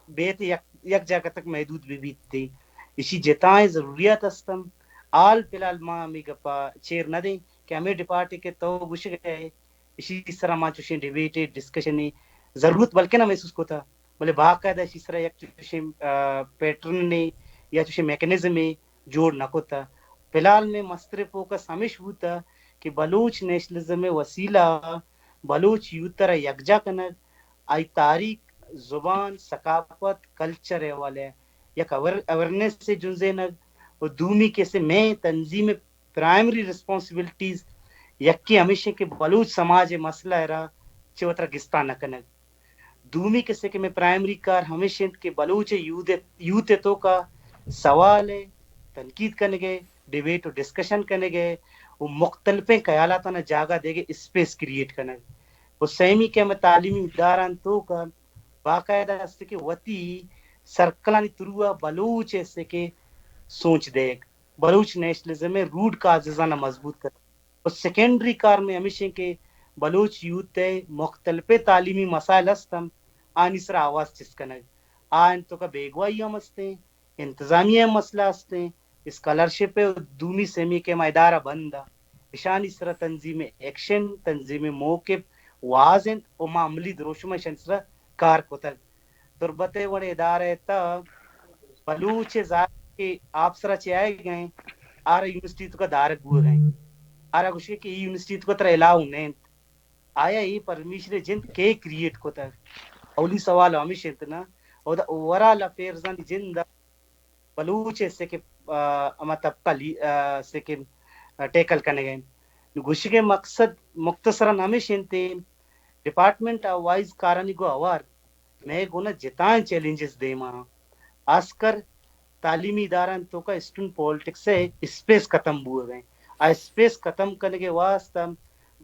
بیت یک جگہ تک محدود بھی تھی اسی جتائیں ضروریات استم آل فلال ماں ہمیں گپا چیر نہ دیں کہ ہمیں ڈپارٹی کے تو گوش گئے اسی طرح ماں چوشیں ڈیبیٹ ڈسکشن ضرورت بلکہ نہ محسوس کو تھا بولے باقاعدہ اسی طرح یک چوشیں پیٹرن نے یا چوشیں میکنزم میں جوڑ نہ کو تھا فی الحال میں مستر فوکس ہمیش ہوتا کہ بلوچ نیشنلزم وسیلہ بلوچ یوتر یکجا کنگ آئی تاریخ زبان ثقافت کلچر ہے والے یک اویرنیس سے جنزے نگ و دومی کیسے میں تنظیم پرائمری رسپانسبلٹیز یکی ہمیشہ کہ بلوچ سماج مسئلہ ہے چوتر گستہ نہ کنگ دومی کیسے کہ میں پرائمری کار ہمیشہ کہ بلوچ یوت تو کا سوال ہے تنقید کرنے گئے ڈیبیٹ و ڈسکشن کرنے گئے وہ مختلف خیالات نہ جاگہ دے گے اسپیس کریٹ کرنے وہ سیمی کے میں تعلیمی اداران تو کا باقاعدہ اس کے وتی سرکلانی تروا بلوچ ایسے کے سوچ دے بلوچ نیشنلزم میں روٹ کاززانہ مضبوط کر اور سیکنڈری کار میں ہمیشہ کے بلوچ یوتھ تے مختلف تعلیمی مسائل ہستم آن اس را آواز چسکنگ آن تو کا بیگوائی ہم ہستے انتظامیہ مسئلہ ہستے اسکالرشپ دومی سیمی کے ادارہ بندہ اشان اس طرح تنظیم ایکشن تنظیم موقف واضح و معمولی دروشمہ شنسرہ کار کوتل تربت وڑے ادارہ تا بلوچ ذات کے آپ سرا چائے گئے آرہ یونیورسٹی تو کا دارک ہوئے گئے آرہ کچھ کہ یہ یونیورسٹی تو کا تر علاو نینت آیا یہ پرمیشن جند کے کریٹ کو تر اولی سوال ہمیشہ اتنا اور دا اوورال افیئرزان جند بلوچ سے کہ اما طبقہ سے کہ ٹیکل کرنے گئے گوش کے مقصد مختصراً ہمیشہ انتے ڈپارٹمنٹ وائز کارانی کو اوار میں گونا جتان چیلنجز دے ماں آسکر تعلیمی اداران تو کا اسٹوڈنٹ پولیٹکس سے اسپیس ختم ہوئے گئے اسپیس ختم کرنے کے واسطہ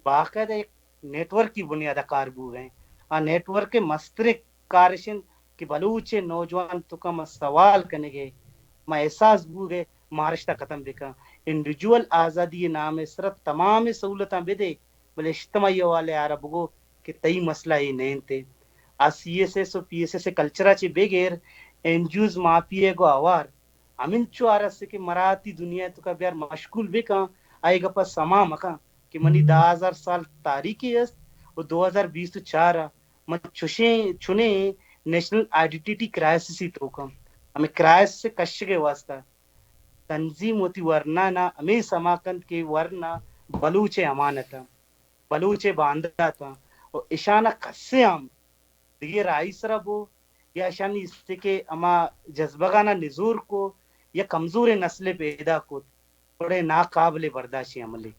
باقاعدہ ایک نیٹ ورک کی بنیادہ کار ہوئے گئے نیٹ ورک کے مسترک کارشن کہ بلوچ نوجوان تو کا سوال کرنے گئے میں احساس بو گئے مہارشتہ ختم دیکھا انڈیویجول آزادی نام صرف تمام سہولتاں بے دے بلے اجتماعی والے آرہ بگو کہ تئی مسئلہ یہ نہیں تھے سی ایس ایس و پی ایس ایس کلچرہ چی بغیر این جیوز ماپیے گو آوار امن چو آرہ سے کہ مراتی دنیا تو کا بیار مشکول بے کہاں آئے گا پس سما مکان کہ منی 10,000 سال تاریخی است و 2020 تو چارہ من چھنے نیشنل آئیڈینٹی کرائسس ہی تو کم ہمیں کرائس سے کش کے واسطہ تنظیم ہوتی ورنہ نہ ہمیں سماکند کے ورنہ بلوچ امانتا بلوچ باندھا تھا اور اشانہ کسے ہم دیگه رئیس را بو یا شانی اس سے کہ اما جذبگانہ نزور کو یا کمزور نسل پیدا کو تھوڑے ناقابل برداشت عملے